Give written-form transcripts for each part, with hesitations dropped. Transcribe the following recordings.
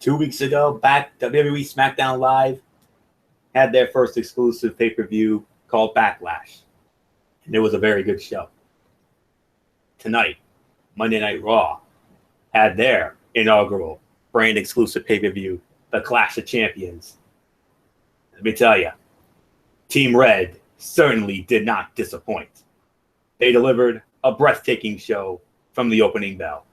2 weeks ago, back WWE SmackDown Live had their first exclusive pay-per-view called Backlash. And it was a very good show. Tonight, Monday Night Raw had their inaugural brand exclusive pay-per-view, the Clash of Champions. Let me tell you, Team Red certainly did not disappoint. They delivered a breathtaking show from the opening bell.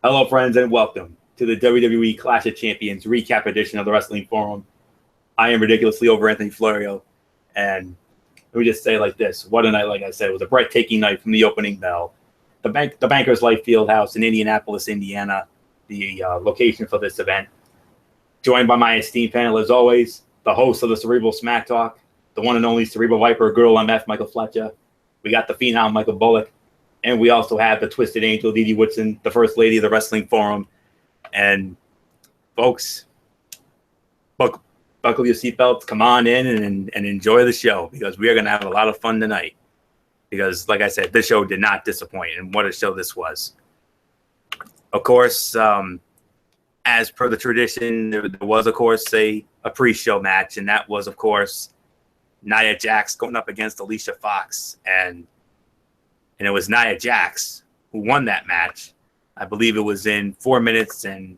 Hello, friends, and welcome to the WWE Clash of Champions recap edition of the Wrestling Forum. I am ridiculously over Anthony Florio, and let me just say like this. What a night, like I said. It was a breathtaking night from the opening bell. The Bankers Life Fieldhouse in Indianapolis, Indiana, the location for this event. Joined by my esteemed panel, as always, the host of the Cerebral Smack Talk, the one and only Cerebral Viper, Girl MF, Michael Fletcher. We got the Phenom, Michael Bullock. And we also have the Twisted Angel, Dee Dee Woodson, the First Lady of the Wrestling Forum. And, folks, buckle your seatbelts, come on in and enjoy the show, because we are going to have a lot of fun tonight. Because, like I said, this show did not disappoint, and what a show this was. Of course, as per the tradition, there was, of course, a pre-show match, and that was, of course, Nia Jax going up against Alicia Fox. And it was Nia Jax who won that match. I believe it was in 4 minutes and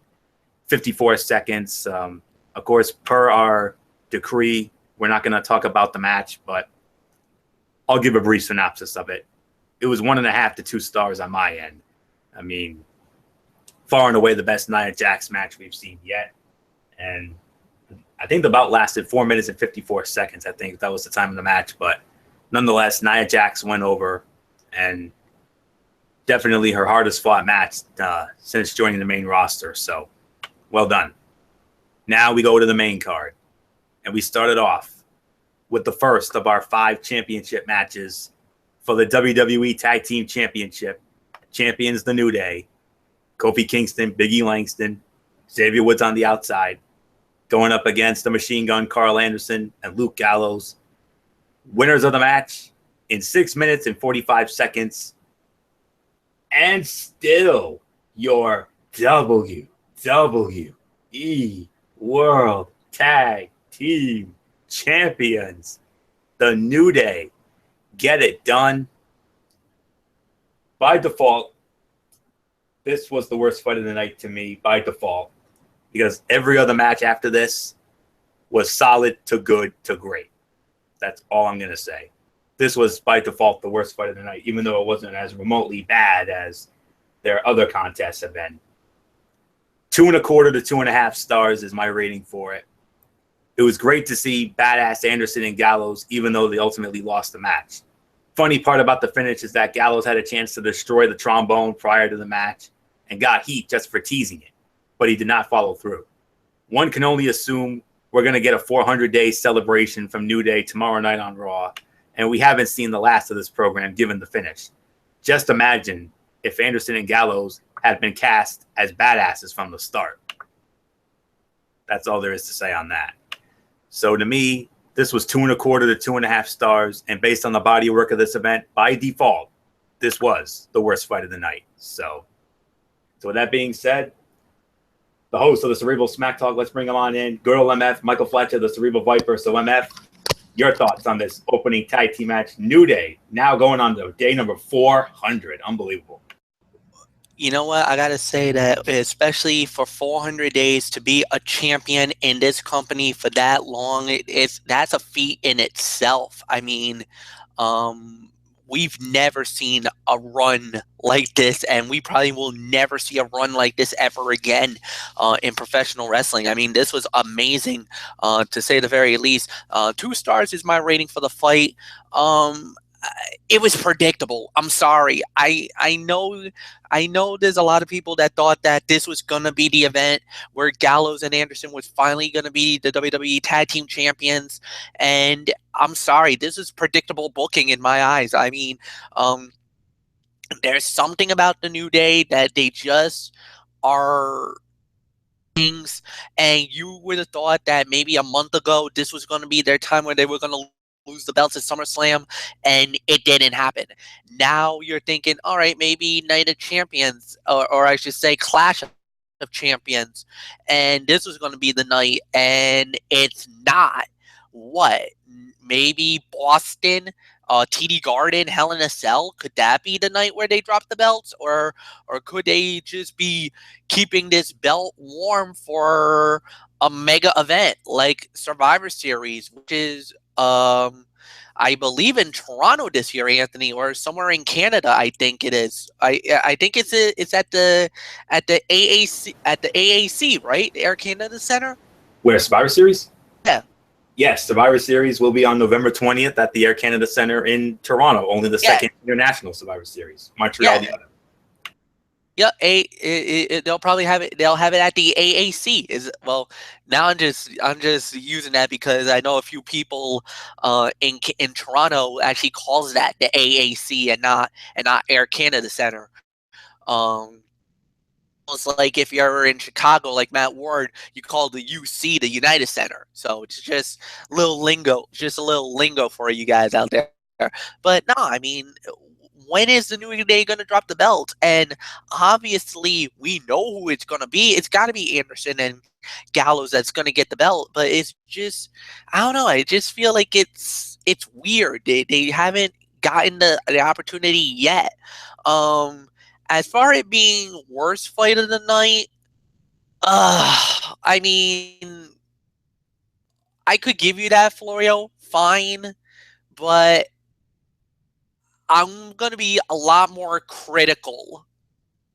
54 seconds. Of course, per our decree, we're not going to talk about the match, but I'll give a brief synopsis of it. It was 1.5 to 2 stars on my end. I mean, far and away the best Nia Jax match we've seen yet. And I think the bout lasted 4 minutes and 54 seconds. I think that was the time of the match. But nonetheless, Nia Jax went over, and definitely her hardest fought match since joining the main roster. So well done. Now we go to the main card, and we started off with the first of our 5 championship matches for the WWE Tag Team Championship. Champions the New Day, Kofi Kingston, Big E Langston, Xavier Woods on the outside, going up against the Machine Gun Carl Anderson and Luke Gallows. Winners of the match in 6 minutes and 45 seconds. And still your WWE World Tag Team Champions, the New Day, get it done. By default, this was the worst fight of the night to me, by default, because every other match after this was solid to good to great. That's all I'm going to say. This was, by default, the worst fight of the night, even though it wasn't as remotely bad as their other contests have been. 2.25 to 2.5 stars is my rating for it. It was great to see Badass Anderson and Gallows, even though they ultimately lost the match. Funny part about the finish is that Gallows had a chance to destroy the trombone prior to the match and got heat just for teasing it, but he did not follow through. One can only assume we're going to get a 400-day celebration from New Day tomorrow night on Raw, and we haven't seen the last of this program given the finish. Just imagine if Anderson and Gallows had been cast as badasses from the start. That's all there is to say on that. So to me, this was 2.25 to 2.5 stars, and based on the body work of this event, by default, this was the worst fight of the night. So with that being said, the host of the Cerebral Smack Talk, let's bring him on in. Girl MF, Michael Fletcher, the Cerebral Viper. So MF, your thoughts on this opening tag team match? New Day now going on to day number 400. Unbelievable. You know what? I got to say that, especially for 400 days to be a champion in this company for that long, that's a feat in itself. I mean, we've never seen a run like this, and we probably will never see a run like this ever again in professional wrestling. I mean, this was amazing, to say the very least. 2 stars is my rating for the fight. It was predictable. I'm sorry. I know there's a lot of people that thought that this was going to be the event where Gallows and Anderson was finally going to be the WWE Tag Team Champions. And I'm sorry, this is predictable booking in my eyes. I mean, there's something about the New Day that they just are things, and you would have thought that maybe a month ago this was going to be their time where they were going to lose the belts at SummerSlam, and it didn't happen. Now you're thinking, all right, maybe Night of Champions, or I should say Clash of champions, and this was going to be the night, and it's not. What? Maybe Boston, TD Garden, Hell in a Cell. Could that be the night where they drop the belts, or could they just be keeping this belt warm for a mega event like Survivor Series, which is I believe in Toronto this year, Anthony, or somewhere in Canada. I think it is. I think it's at the AAC, right? The Air Canada Center. Where Survivor Series? Yeah, Yes, Survivor Series will be on November 20th at the Air Canada Center in Toronto. Only the yeah, second international Survivor Series. Montreal, yeah, the other. yeah. They'll probably have it. They'll have it at the AAC. Is well. Now I'm just using that because I know a few people in Toronto actually calls that the AAC and not Air Canada Center. Um, It's like if you're in Chicago, like Matt Ward, you call the UC the United Center. So it's just a little lingo for you guys out there. But no, I mean, when is the New Day going to drop the belt? And obviously, we know who it's going to be. It's got to be Anderson and Gallows that's going to get the belt. But it's just, I don't know. I just feel like it's weird. They haven't gotten the opportunity yet. Um, as far as it being worst fight of the night, I mean, I could give you that, Florio, fine, but I'm gonna be a lot more critical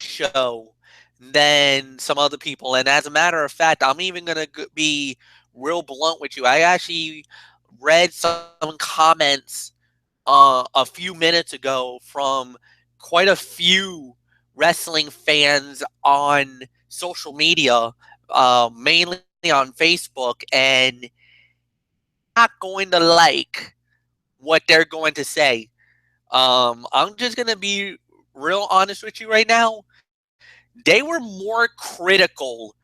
show than some other people. And as a matter of fact, I'm even gonna be real blunt with you. I actually read some comments a few minutes ago from quite a few wrestling fans on social media, mainly on Facebook, and not going to like what they're going to say. I'm just gonna be real honest with you right now. They were more critical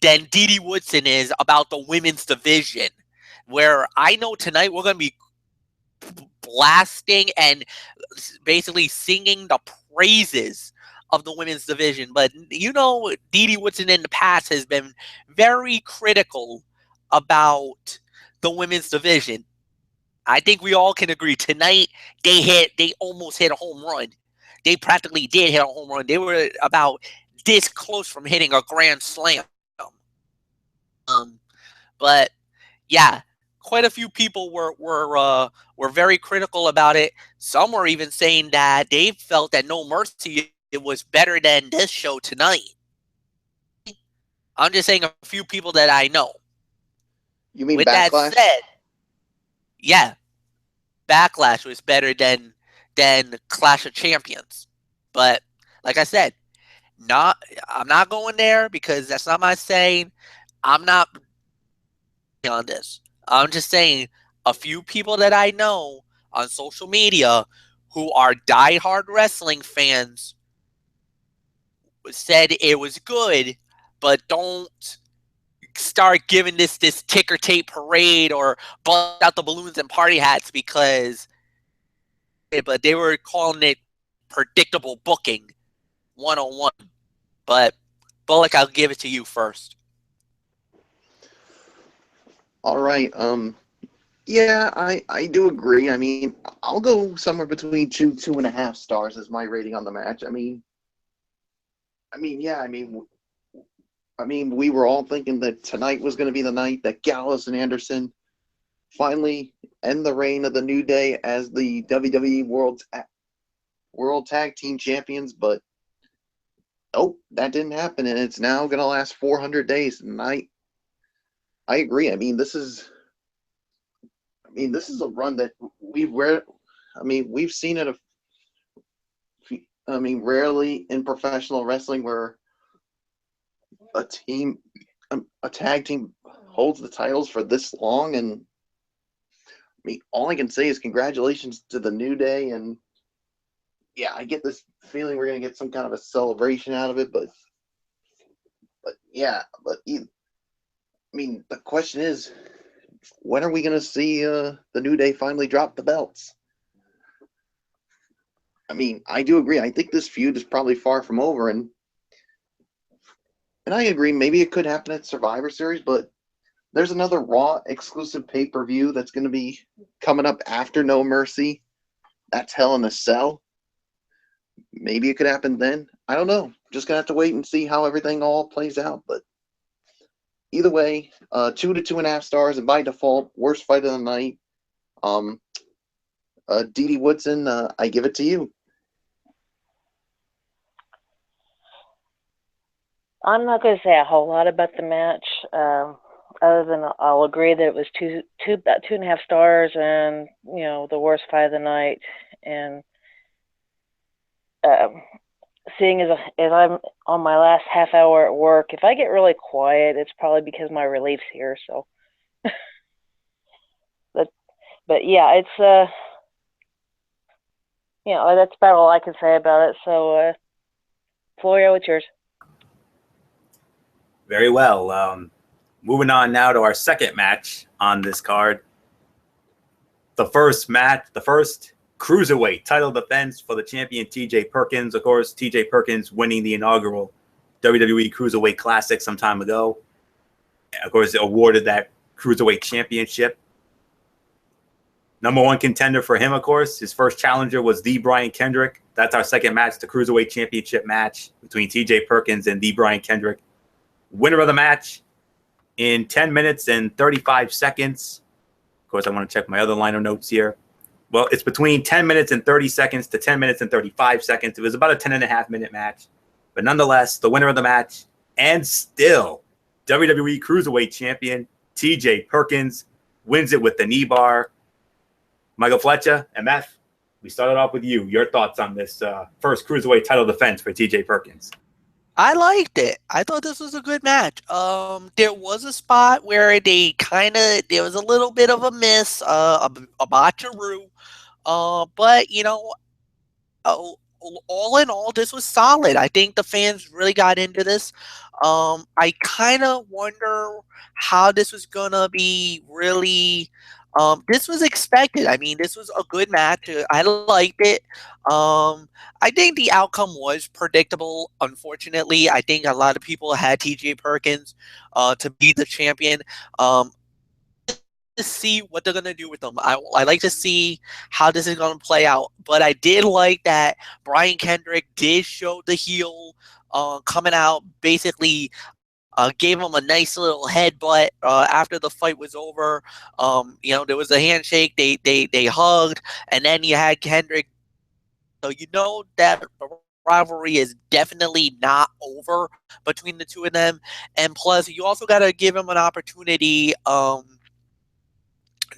than Dee Woodson is about the women's division. Where I know tonight we're gonna be blasting and basically singing the praises of the women's division. But Dee Woodson in the past has been very critical about the women's division. I think we all can agree tonight they almost hit a home run. They practically did hit a home run. They were about this close from hitting a grand slam. But yeah, quite a few people were very critical about it. Some were even saying that they felt that No Mercy it was better than this show tonight. I'm just saying a few people that I know. You mean With that Backlash? said, yeah, Backlash was better than Clash of Champions. But like I said, I'm not going there because that's not my saying. I'm not on this. I'm just saying a few people that I know on social media who are diehard wrestling fans said it was good, but don't start giving this ticker tape parade or bust out the balloons and party hats because but they were calling it predictable booking 101. But Bullock, I'll give it to you first. All right. Yeah, I do agree. I mean, I'll go somewhere between 2.5 stars as my rating on the match. Yeah. We were all thinking that tonight was going to be the night that Gallows and Anderson finally end the reign of the New Day as the WWE World Tag Team Champions, but nope, that didn't happen, and it's now going to last 400 days. And I agree. This is a run that we've seen it. Rarely in professional wrestling where a team, a tag team, holds the titles for this long. And all I can say is congratulations to the New Day. And yeah, I get this feeling we're gonna get some kind of a celebration out of it. But the question is, when are we gonna see the New Day finally drop the belts? I do agree. I think this feud is probably far from over, and And I agree, maybe it could happen at Survivor Series, but there's another Raw exclusive pay-per-view that's going to be coming up after No Mercy. That's Hell in a Cell. Maybe it could happen then. I don't know. Just going to have to wait and see how everything all plays out. But either way, 2 to 2.5 stars, and by default, worst fight of the night. Dee Woodson, I give it to you. I'm not going to say a whole lot about the match, other than I'll agree that it was about 2.5 stars, and the worst fight of the night. And seeing as I'm on my last half hour at work, if I get really quiet, it's probably because my relief's here. So, but yeah, it's that's about all I can say about it. So, Florio, it's yours. Very well. Moving on now to our second match on this card. The first cruiserweight title defense for the champion TJ Perkins. Of course, TJ Perkins winning the inaugural WWE Cruiserweight Classic some time ago. Of course, awarded that Cruiserweight Championship. Number one contender for him, of course. His first challenger was the Brian Kendrick. That's our second match, the Cruiserweight Championship match between TJ Perkins and the Brian Kendrick. Winner of the match in 10 minutes and 35 seconds. Of course, I want to check my other line of notes here. Well, it's between 10 minutes and 30 seconds to 10 minutes and 35 seconds. It was about a 10.5-minute match. But nonetheless, the winner of the match, and still WWE Cruiserweight Champion, TJ Perkins, wins it with the knee bar. Michael Fletcher, MF, we started off with you. Your thoughts on this first Cruiserweight title defense for TJ Perkins? I liked it. I thought this was a good match. There was a spot where there was a little bit of a miss, a botcheroo. But all in all, this was solid. I think the fans really got into this. I kind of wonder how this was gonna be really. This was expected. I mean, this was a good match. I liked it. I think the outcome was predictable. Unfortunately, I think a lot of people had TJ Perkins to be the champion. To see what they're going to do with them. I like to see how this is going to play out. But I did like that Brian Kendrick did show the heel coming out, basically gave him a nice little headbutt after the fight was over. There was a handshake. They hugged, and then you had Kendrick. So that the rivalry is definitely not over between the two of them. And plus, you also got to give him an opportunity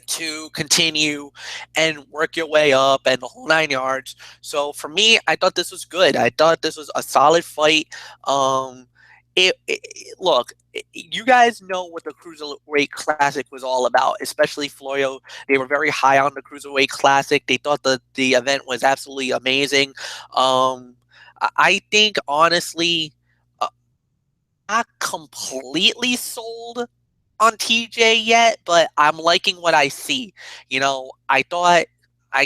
to continue and work your way up and the whole 9 yards. So for me, I thought this was good. I thought this was a solid fight. Look, you guys know what the Cruiserweight Classic was all about, especially Florio. They were very high on the Cruiserweight Classic. They thought the event was absolutely amazing. I think, honestly, not completely sold on TJ yet, but I'm liking what I see. I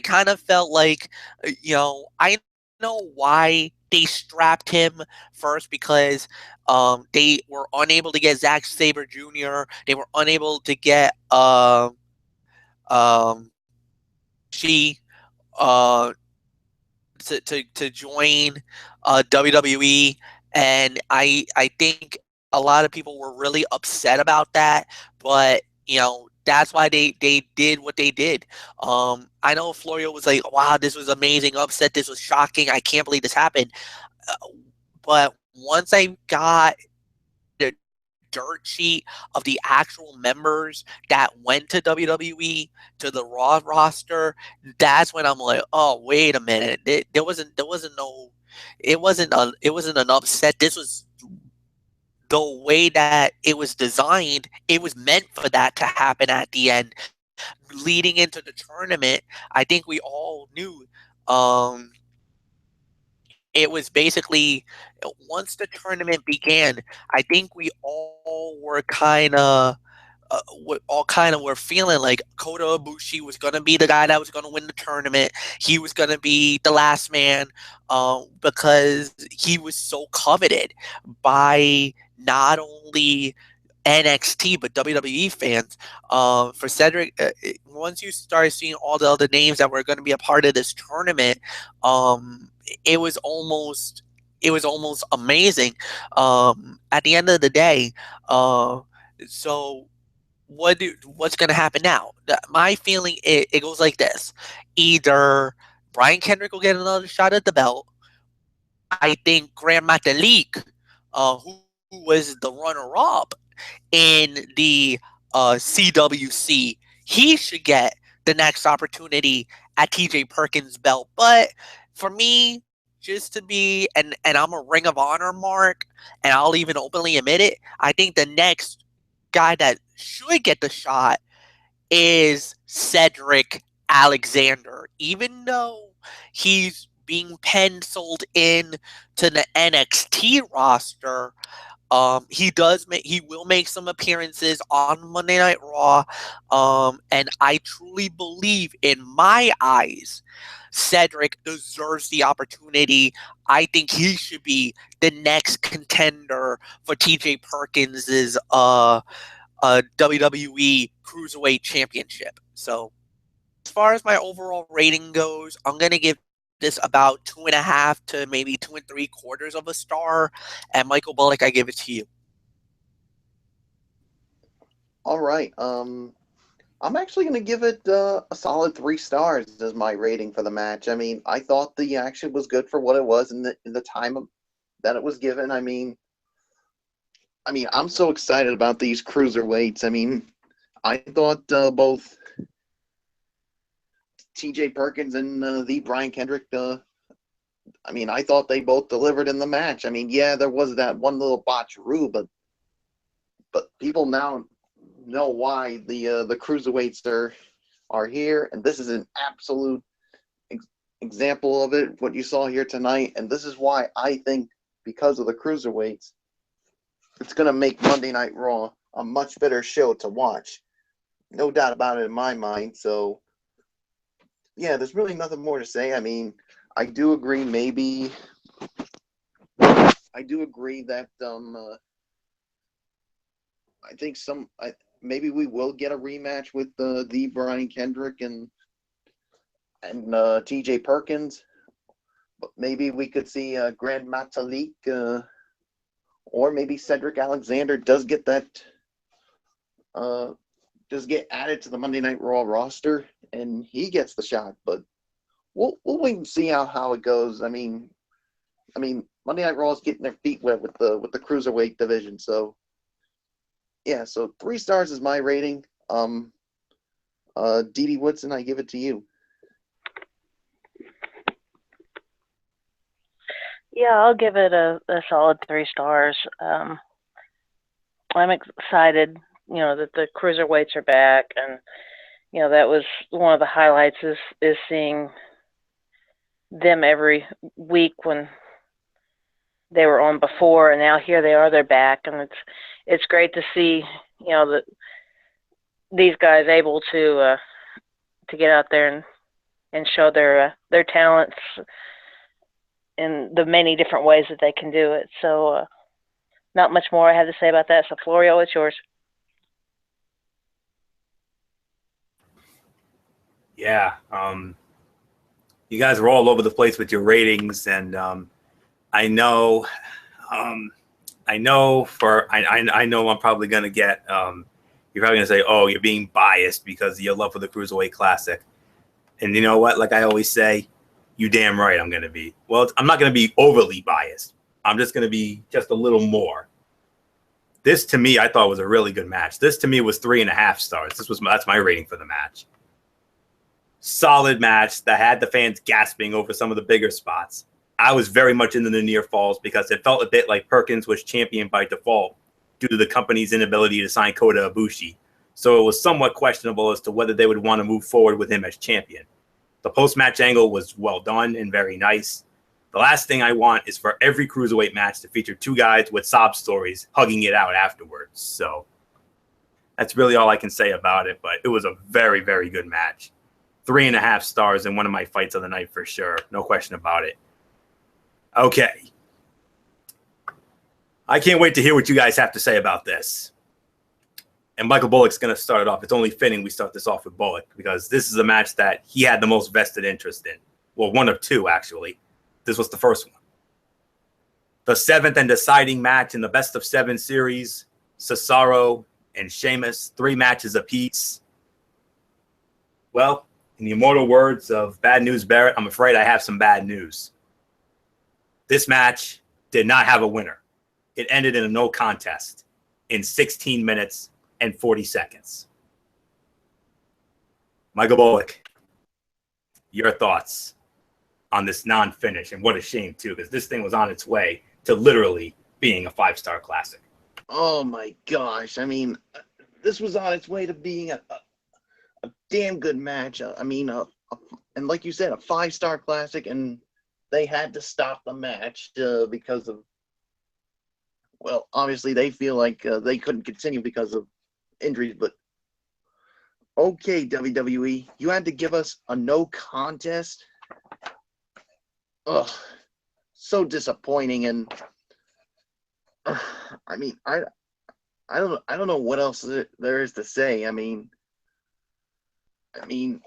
kind of felt like, I know why they strapped him first, because they were unable to get Zack Sabre Jr. They were unable to get she to join WWE, and I think a lot of people were really upset about that, but that's why they did what they did. I know Florio was like, wow, this was amazing, upset, this was shocking, I can't believe this happened. But once I got the dirt sheet of the actual members that went to WWE, to the Raw roster, that's when I'm like, oh, wait a minute, it wasn't an upset. This was the way that it was designed. It was meant for that to happen at the end. Leading into the tournament, I think we all knew it was basically, once the tournament began, I think we all were kind of were feeling like Kota Ibushi was going to be the guy that was going to win the tournament. He was going to be the last man because he was so coveted by not only NXT but WWE fans. For Cedric, once you started seeing all the other names that were going to be a part of this tournament, it was almost amazing. At the end of the day, so what's going to happen now? My feeling, it goes like this: either Brian Kendrick will get another shot at the belt. I think Grand Metalik, who was the runner-up in the CWC, he should get the next opportunity at TJ Perkins' belt. But for me, just to be, and I'm a Ring of Honor mark, and I'll even openly admit it, I think the next guy that should get the shot is Cedric Alexander. Even though he's being penciled in to the NXT roster, he will make some appearances on Monday Night Raw, and I truly believe, in my eyes, Cedric deserves the opportunity. I think he should be the next contender for TJ Perkins's WWE Cruiserweight Championship. So, as far as my overall rating goes, I'm gonna give this about 2.5 to maybe 2 3/4 of a star. And Michael Bullock, I give it to you. All right. I'm actually going to give it a solid 3 stars as my rating for the match. I mean, I thought the action was good for what it was in the time that it was given. I mean, I'm so excited about these cruiserweights. I mean, I thought both T.J. Perkins and the Brian Kendrick. I thought they both delivered in the match. I mean, yeah, there was that one little botcheroo, but people now know why the cruiserweights are here, and this is an absolute example of it. What you saw here tonight, and this is why I think, because of the cruiserweights, it's going to make Monday Night Raw a much better show to watch. No doubt about it in my mind. So, yeah, there's really nothing more to say. I mean, I do agree. I do agree that I think maybe we will get a rematch with the Brian Kendrick and T.J. Perkins, but maybe we could see Grand Metalik, or maybe Cedric Alexander does get added to the Monday Night Raw roster and he gets the shot. But we'll wait and see how it goes. I mean, Monday Night Raw is getting their feet wet with the cruiserweight division. So yeah, so 3 stars is my rating. Dee Woodson, I give it to you. Yeah, I'll give it a solid 3 stars. I'm excited, that the cruiserweights are back, and that was one of the highlights is seeing them every week when they were on before, and now here they are, they're back, and it's great to see, that these guys able to get out there and show their talents in the many different ways that they can do it. So not much more I have to say about that. So Florio, it's yours. Yeah. You guys are all over the place with your ratings, and I know I'm probably going to get, you're probably going to say, oh, you're being biased because of your love for the Cruiserweight Classic. And you know what? Like I always say, you damn right I'm going to be. Well, I'm not going to be overly biased. I'm just going to be just a little more. This, to me, I thought was a really good match. This, to me, was 3.5 stars. That's my rating for the match. Solid match that had the fans gasping over some of the bigger spots. I was very much into the near falls because it felt a bit like Perkins was champion by default due to the company's inability to sign Kota Ibushi. So it was somewhat questionable as to whether they would want to move forward with him as champion. The post-match angle was well done and very nice. The last thing I want is for every cruiserweight match to feature 2 guys with sob stories hugging it out afterwards. So that's really all I can say about it, but it was a very, very good match. 3.5 stars in one of my fights of the night for sure. No question about it. Okay. I can't wait to hear what you guys have to say about this. And Michael Bullock's going to start it off. It's only fitting we start this off with Bullock because this is a match that he had the most vested interest in. Well, one of two, actually. This was the first one. The 7th and deciding match in the best-of-7 series, Cesaro and Sheamus, 3 matches apiece. Well, in the immortal words of Bad News Barrett, I'm afraid I have some bad news. This match did not have a winner. It ended in a no contest in 16 minutes and 40 seconds. Michael Bullock, your thoughts on this non-finish, and what a shame too, because this thing was on its way to literally being a 5-star classic. Oh my gosh! I mean, this was on its way to being a damn good match. I mean, and like you said, a 5-star classic, and they had to stop the match because of, well, obviously they feel like they couldn't continue because of injuries. But okay, WWE, you had to give us a no contest. Ugh, so disappointing. And I mean, I don't know what else there is to say. I mean, and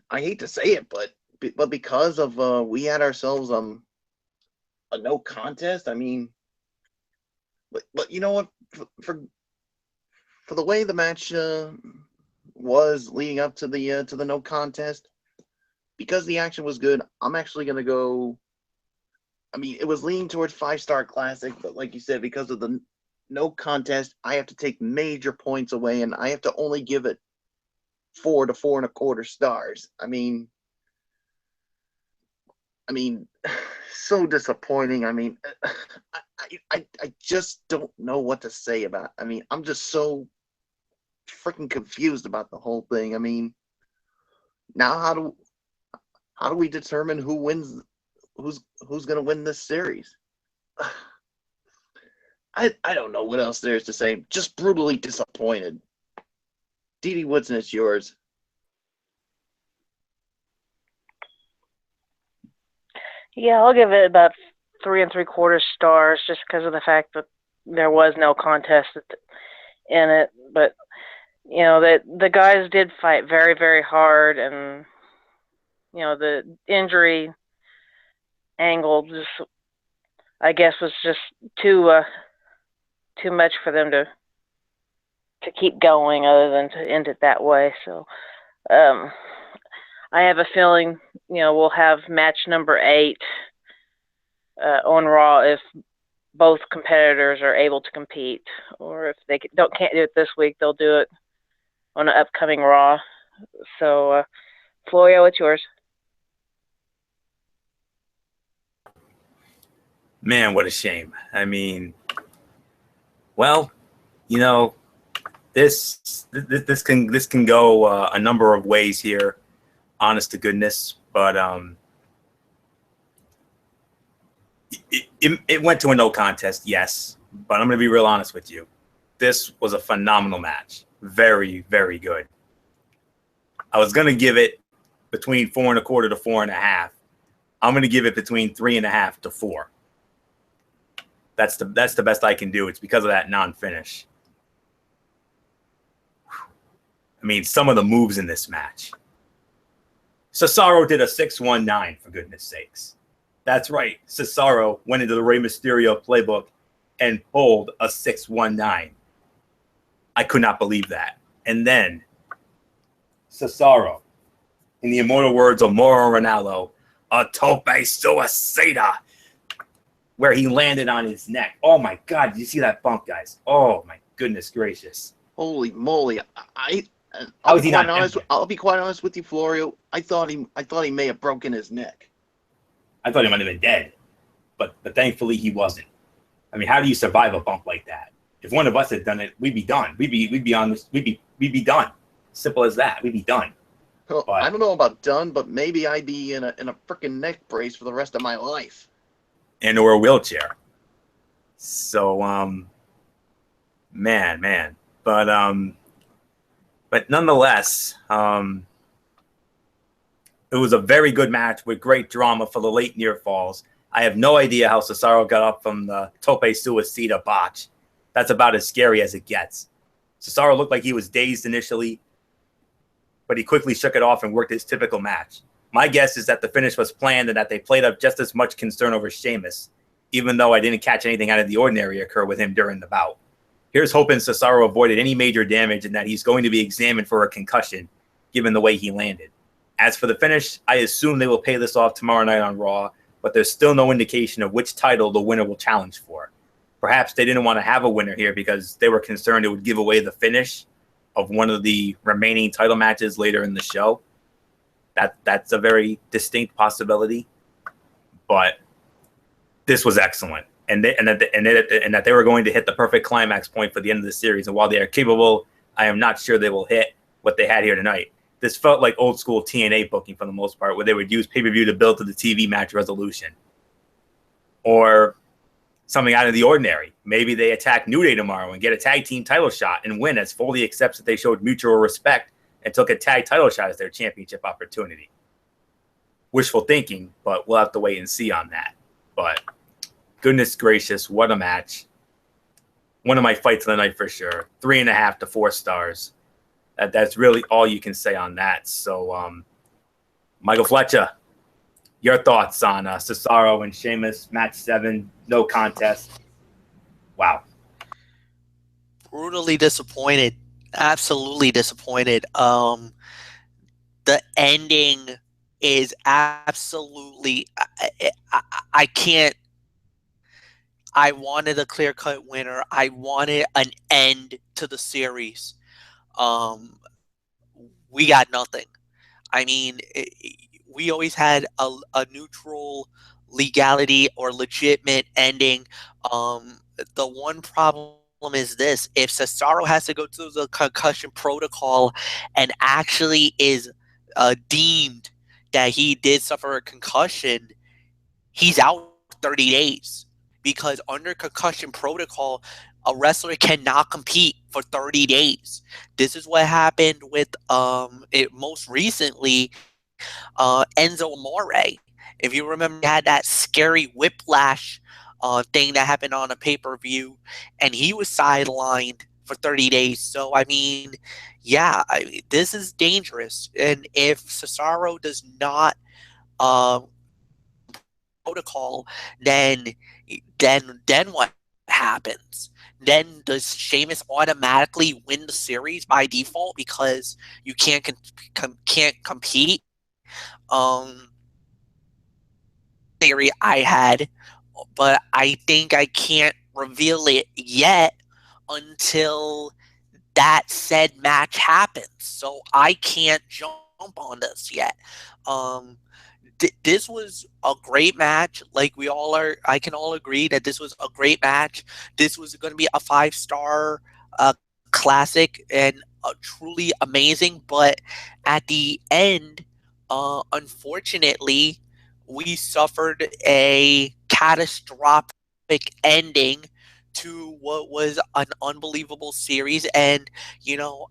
I hate to say it, but because of we had ourselves a no contest. I mean, but you know what? For the way the match was leading up to the no contest, because the action was good, I'm actually gonna go. I mean, it was leaning towards 5-star classic, but like you said, because of the no contest, I have to take major points away, and I have to only give it 4 to 4.25 stars. I mean, so disappointing. I mean, I just don't know what to say about it. I mean, I'm just so freaking confused about the whole thing. I mean, now how do we determine who wins? Who's going to win this series? I don't know what else there is to say. Just brutally disappointed. Dee Woodson, it's yours. Yeah, I'll give it about 3.75 stars, just because of the fact that there was no contest in it. But you know that the guys did fight very, very hard, and you know the injury angle just, I guess, was just too much for them to keep going, other than to end it that way. So I have a feeling, you know, we'll have match number 8 on Raw if both competitors are able to compete, or if they can't do it this week, they'll do it on an upcoming Raw. So, Florio, it's yours. Man, what a shame. I mean, well, you know, this can go a number of ways here, honest to goodness, but it went to a no contest, yes, but I'm going to be real honest with you. This was a phenomenal match. Very, very good. I was going to give it between 4.25 to 4.5. I'm going to give it between 3.5 to 4. That's the best I can do. It's because of that non-finish. I mean, some of the moves in this match. Cesaro did a 619, for goodness sakes. That's right. Cesaro went into the Rey Mysterio playbook and pulled a 619. I could not believe that. And then Cesaro, in the immortal words of Mauro Ranallo, a tope suicida, where he landed on his neck. Oh my God! Did you see that bump, guys? Oh my goodness gracious! Holy moly! How is he not honest. I'll be quite honest with you, Florio. I thought he may have broken his neck. I thought he might have been dead, but thankfully he wasn't. I mean, how do you survive a bump like that? If one of us had done it, we'd be done. We'd be on this. We'd be done. Simple as that. We'd be done. Well, but, I don't know about done, but maybe I'd be in a freaking neck brace for the rest of my life. And or a wheelchair. So man. But nonetheless, it was a very good match with great drama for the late near falls. I have no idea how Cesaro got up from the tope suicida botch. That's about as scary as it gets. Cesaro looked like he was dazed initially, but he quickly shook it off and worked his typical match. My guess is that the finish was planned and that they played up just as much concern over Sheamus, even though I didn't catch anything out of the ordinary occur with him during the bout. Here's hoping Cesaro avoided any major damage and that he's going to be examined for a concussion, given the way he landed. As for the finish, I assume they will pay this off tomorrow night on Raw, but there's still no indication of which title the winner will challenge for. Perhaps they didn't want to have a winner here because they were concerned it would give away the finish of one of the remaining title matches later in the show. That's a very distinct possibility, but this was excellent, and that they were going to hit the perfect climax point for the end of the series. And while they are capable, I am not sure they will hit what they had here tonight. This felt like old school TNA booking for the most part, where they would use pay-per-view to build to the TV match resolution, or something out of the ordinary. Maybe they attack New Day tomorrow and get a tag team title shot and win, as Foley accepts that they showed mutual respect and took a tag title shot as their championship opportunity. Wishful thinking, but we'll have to wait and see on that. But goodness gracious, what a match. One of my fights of the night for sure. 3.5 to 4 stars. That's really all you can say on that. So, Michael Fletcher, your thoughts on Cesaro and Sheamus, match 7, no contest. Wow. Brutally disappointed. Absolutely disappointed. The ending is absolutely. I can't. I wanted a clear-cut winner. I wanted an end to the series. We got nothing. I mean, we always had a neutral legality or legitimate ending. The one problem is this: if Cesaro has to go through the concussion protocol and actually is deemed that he did suffer a concussion, he's out 30 days. Because under concussion protocol, a wrestler cannot compete for 30 days. This is what happened with most recently Enzo Amore. If you remember, he had that scary whiplash thing that happened on a pay-per-view, and he was sidelined for 30 days. So, I mean, yeah, this is dangerous. And if Cesaro does not protocol, then what happens? Then does Sheamus automatically win the series by default because you can't compete? Theory I had, but I think I can't reveal it yet until that said match happens. So I can't jump on this yet. This was a great match. Like I can all agree that this was a great match. This was going to be a 5-star classic and truly amazing. But at the end, unfortunately, we suffered a catastrophic ending to what was an unbelievable series. And,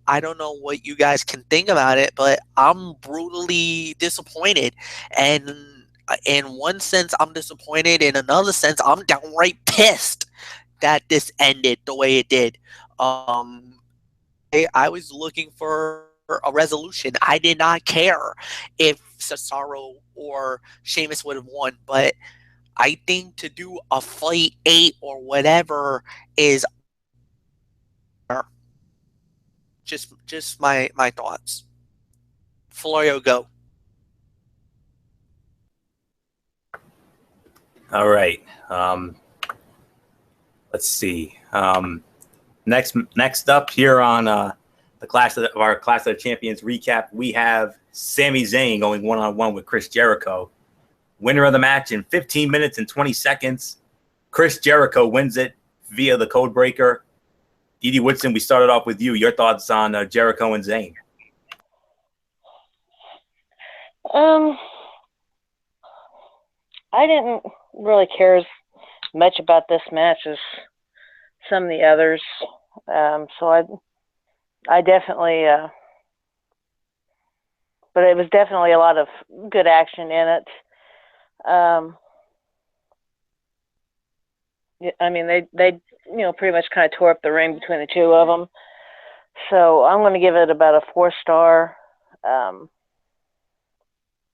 I don't know what you guys can think about it, but I'm brutally disappointed. And in one sense, I'm disappointed. In another sense, I'm downright pissed that this ended the way it did. I was looking for a resolution. I did not care if Cesaro or Sheamus would have won, but I think to do a fight 8 or whatever is just my thoughts. Florio, go. All right. Let's see. Next up here on the our Clash of the Champions recap, we have Sami Zayn going 1-on-1 with Chris Jericho. Winner of the match in 15 minutes and 20 seconds. Chris Jericho wins it via the code breaker. Edie Woodson, we started off with you. Your thoughts on Jericho and Zayn? I didn't really care as much about this match as some of the others. So I definitely, but it was definitely a lot of good action in it. I mean, they pretty much kind of tore up the ring between the two of them. So I'm going to give it about a 4-star.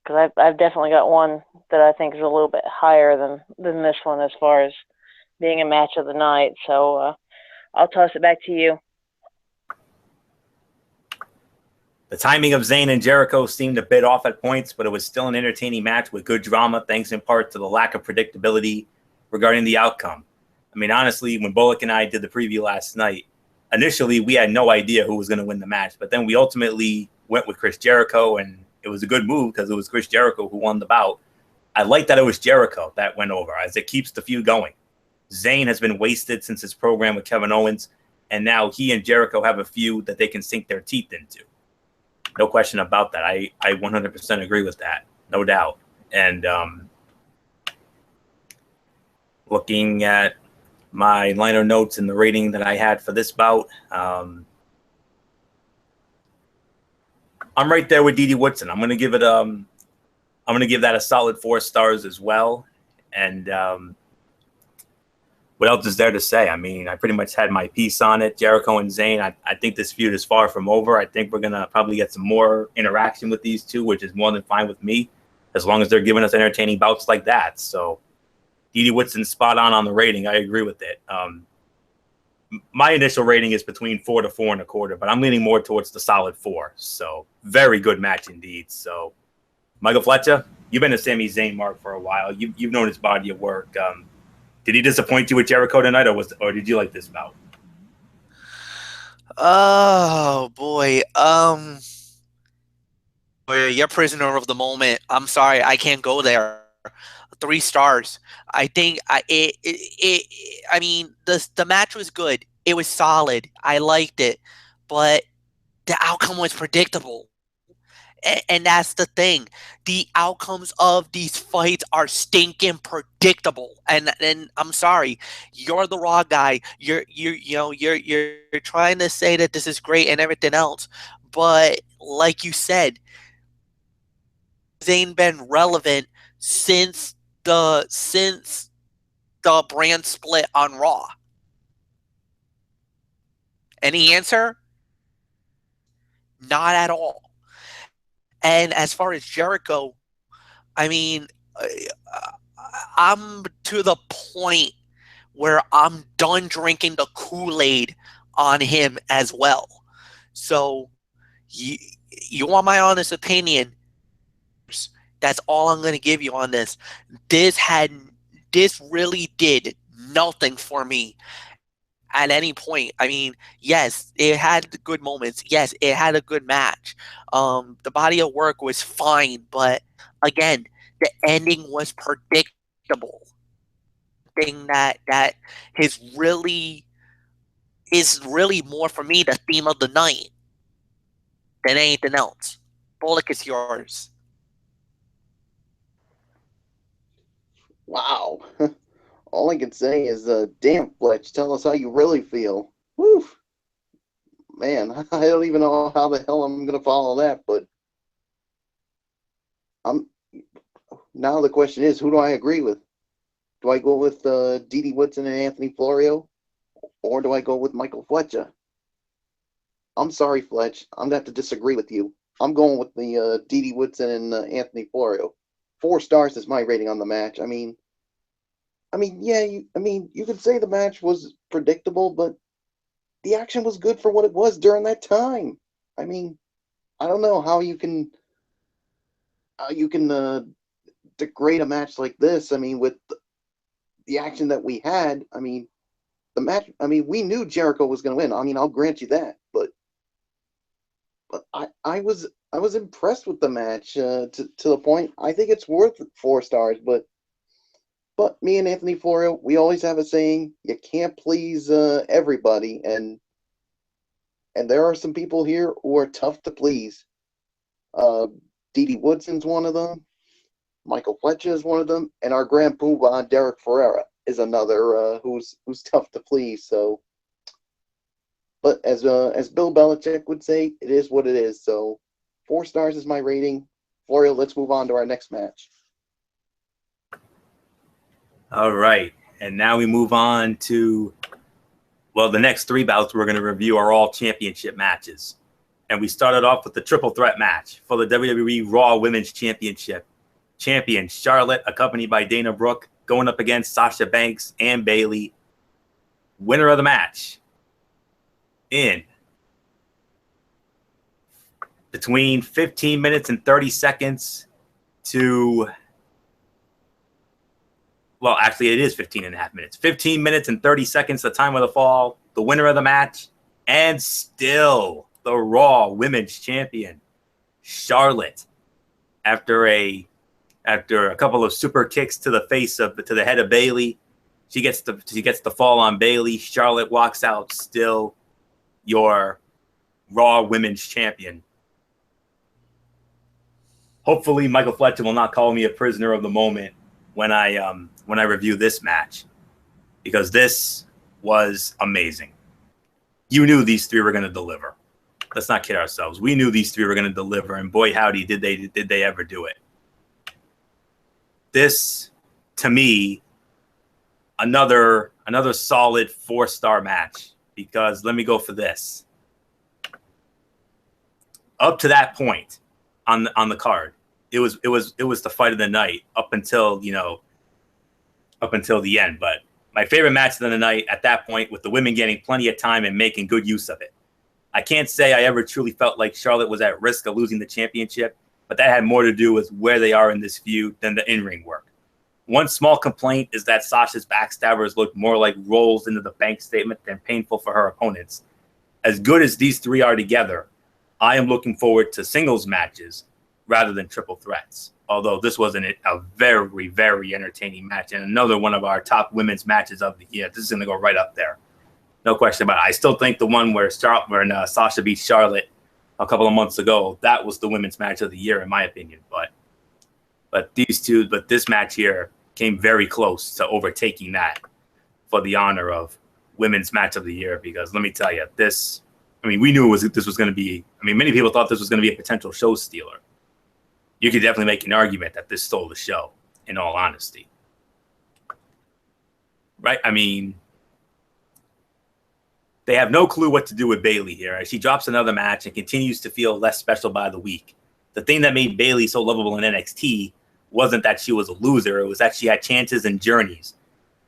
Because I've definitely got one that I think is a little bit higher than this one as far as being a match of the night. So I'll toss it back to you. The timing of Zayn and Jericho seemed a bit off at points, but it was still an entertaining match with good drama, thanks in part to the lack of predictability regarding the outcome. I mean, honestly, when Bullock and I did the preview last night, initially we had no idea who was going to win the match, but then we ultimately went with Chris Jericho, and it was a good move because it was Chris Jericho who won the bout. I like that it was Jericho that went over, as it keeps the feud going. Zayn has been wasted since his program with Kevin Owens, and now he and Jericho have a feud that they can sink their teeth into. No question about that. I 100% agree with that, no doubt. And looking at my liner notes and the rating that I had for this bout, I'm right there with Didi Woodson. I'm gonna give that a solid 4 stars as well. And what else is there to say? I mean, I pretty much had my piece on it. Jericho and Zayn, I think this feud is far from over. I think we're going to probably get some more interaction with these two, which is more than fine with me, as long as they're giving us entertaining bouts like that. So Didi Woodson's spot on the rating. I agree with it. My initial rating is between 4 to 4.25, but I'm leaning more towards the solid 4. So very good match indeed. So Michael Fletcher, you've been a Sami Zayn mark for a while. You've known his body of work. Did he disappoint you with Jericho tonight, or did you like this bout? Oh boy, you're prisoner of the moment. I'm sorry, I can't go there. 3 stars. I think I mean the match was good. It was solid. I liked it, but the outcome was predictable. And that's the thing. The outcomes of these fights are stinking predictable. And I'm sorry, you're the Raw guy. You're trying to say that this is great and everything else, but like you said, Zayn been relevant since the brand split on Raw. Any answer? Not at all. And as far as Jericho, I mean, I'm to the point where I'm done drinking the Kool-Aid on him as well. So you want my honest opinion? That's all I'm going to give you on this. This really did nothing for me at any point. I mean, yes, it had good moments. Yes, it had a good match. The body of work was fine, but again, the ending was predictable. Thing that is really more for me the theme of the night than anything else. Bullock, is yours. Wow. All I can say is, damn, Fletch, tell us how you really feel. Woo. Man, I don't even know how the hell I'm going to follow that, but now the question is, who do I agree with? Do I go with Didi Woodson and Anthony Florio, or do I go with Michael Fletcher? I'm sorry, Fletch. I'm going to have to disagree with you. I'm going with the Didi Woodson and Anthony Florio. 4 stars is my rating on the match. I mean, yeah, you could say the match was predictable, but the action was good for what it was during that time. I mean, I don't know how you can degrade a match like this. I mean, with the action that we had, I mean, the match. I mean, we knew Jericho was going to win. I mean, I'll grant you that, but I was impressed with the match to the point I think it's worth 4 stars, but me and Anthony Florio, we always have a saying: you can't please everybody, and there are some people here who are tough to please. Didi Woodson's one of them. Michael Fletcher is one of them, and our grand poobah Derek Ferreira is another who's tough to please. So, but as Bill Belichick would say, it is what it is. So, 4 stars is my rating. Florio, let's move on to our next match. All right. And now we move on to, well, the next 3 bouts we're going to review are all championship matches. And we started off with the triple threat match for the WWE Raw Women's Championship. Champion Charlotte, accompanied by Dana Brooke, going up against Sasha Banks and Bayley. Winner of the match in between 15 minutes and 30 seconds to, well, actually it is 15 and a half minutes. 15 minutes and 30 seconds, the time of the fall. The winner of the match, and still the Raw Women's Champion, Charlotte, after a couple of super kicks to the face of to the head of Bayley. She gets the fall on Bayley. Charlotte walks out still your Raw Women's Champion. Hopefully, Michael Fletcher will not call me a prisoner of the moment when I review this match, because this was amazing. You knew these 3 were going to deliver. Let's not kid ourselves. We knew these 3 were going to deliver, and boy, howdy, did they ever do it. This, to me, another solid 4-star match, because let me go for this. Up to that point on the card, it was the fight of the night up until the end. But my favorite match of the night at that point, with the women getting plenty of time and making good use of it. I can't say I ever truly felt like Charlotte was at risk of losing the championship, but that had more to do with where they are in this feud than the in-ring work. One small complaint is that Sasha's backstabbers looked more like rolls into the bank statement than painful for her opponents. As good as these 3 are together, I am looking forward to singles matches rather than triple threats. Although this wasn't a very, very entertaining match, and another one of our top women's matches of the year. This is going to go right up there. No question about it. I still think the one where Sasha beat Charlotte a couple of months ago, that was the women's match of the year, in my opinion. But this match here came very close to overtaking that for the honor of women's match of the year. Because let me tell you, we knew this was going to be. Many people thought this was going to be a potential show stealer. You could definitely make an argument that this stole the show, in all honesty. Right? They have no clue what to do with Bayley here, as she drops another match and continues to feel less special by the week. The thing that made Bayley so lovable in NXT wasn't that she was a loser. It was that she had chances and journeys.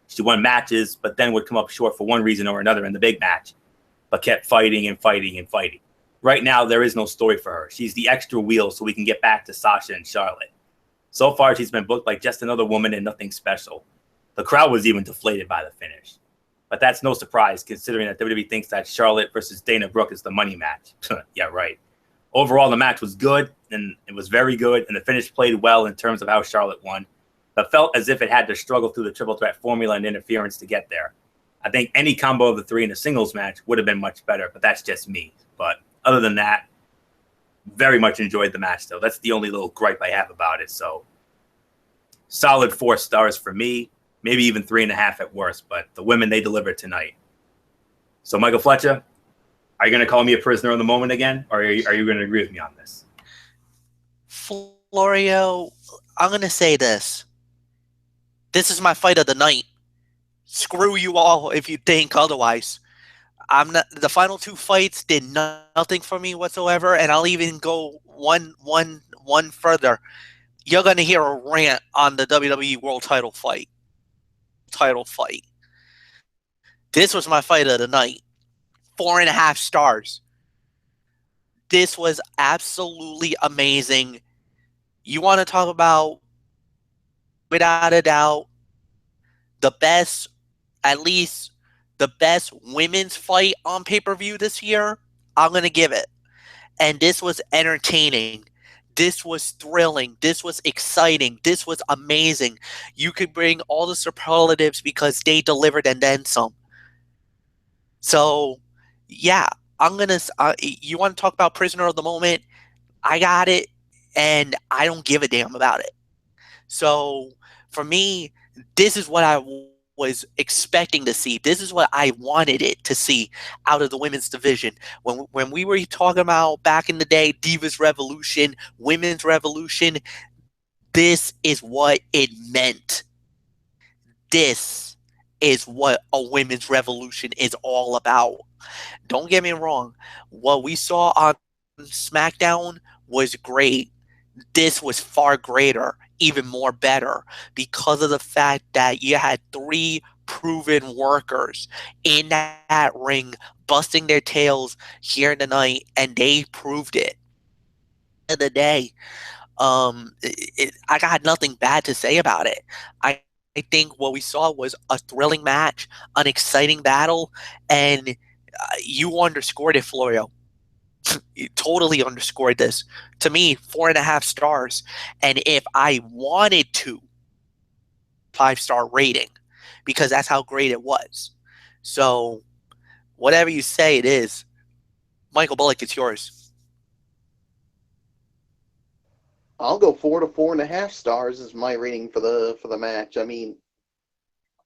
She won matches, but then would come up short for one reason or another in the big match, but kept fighting and fighting and fighting. Right now, there is no story for her. She's the extra wheel so we can get back to Sasha and Charlotte. So far, she's been booked like just another woman and nothing special. The crowd was even deflated by the finish. But that's no surprise, considering that WWE thinks that Charlotte versus Dana Brooke is the money match. Yeah, right. Overall, the match was good, and it was very good, and the finish played well in terms of how Charlotte won, but felt as if it had to struggle through the triple threat formula and interference to get there. I think any combo of the 3 in a singles match would have been much better, but that's just me. But other than that, very much enjoyed the match, though. That's the only little gripe I have about it. So, solid 4 stars for me, maybe even 3.5 at worst. But the women, they delivered tonight. So, Michael Fletcher, are you going to call me a prisoner of the moment again, or are you going to agree with me on this? Florio, I'm going to say this. This is my fight of the night. Screw you all if you think otherwise. The final 2 fights did nothing for me whatsoever, and I'll even go one further. You're gonna hear a rant on the WWE World Title fight. This was my fight of the night. 4.5 stars. This was absolutely amazing. You want to talk about, without a doubt, the best, at least the best women's fight on pay-per-view this year, I'm going to give it. And this was entertaining. This was thrilling. This was exciting. This was amazing. You could bring all the superlatives because they delivered and then some. So, yeah, I'm going to, you want to talk about prisoner of the moment? I got it, and I don't give a damn about it. So, for me, this is what I was expecting to see. This is what I wanted it to see out of the women's division. When we were talking about back in the day, Divas Revolution, Women's Revolution, this is what it meant. This is what a women's revolution is all about. Don't get me wrong. What we saw on SmackDown was great. This was far greater, even more better, because of the fact that you had three proven workers in that ring busting their tails here tonight, and they proved it. At the end of the day, I got nothing bad to say about it. I think what we saw was a thrilling match, an exciting battle, and you underscored it, Florio. You totally underscored this. To me, 4.5 stars. And if I wanted to, 5-star rating, because that's how great it was. So, whatever you say it is, Michael Bullock, it's yours. I'll go 4 to 4.5 stars as my rating for the match. I mean,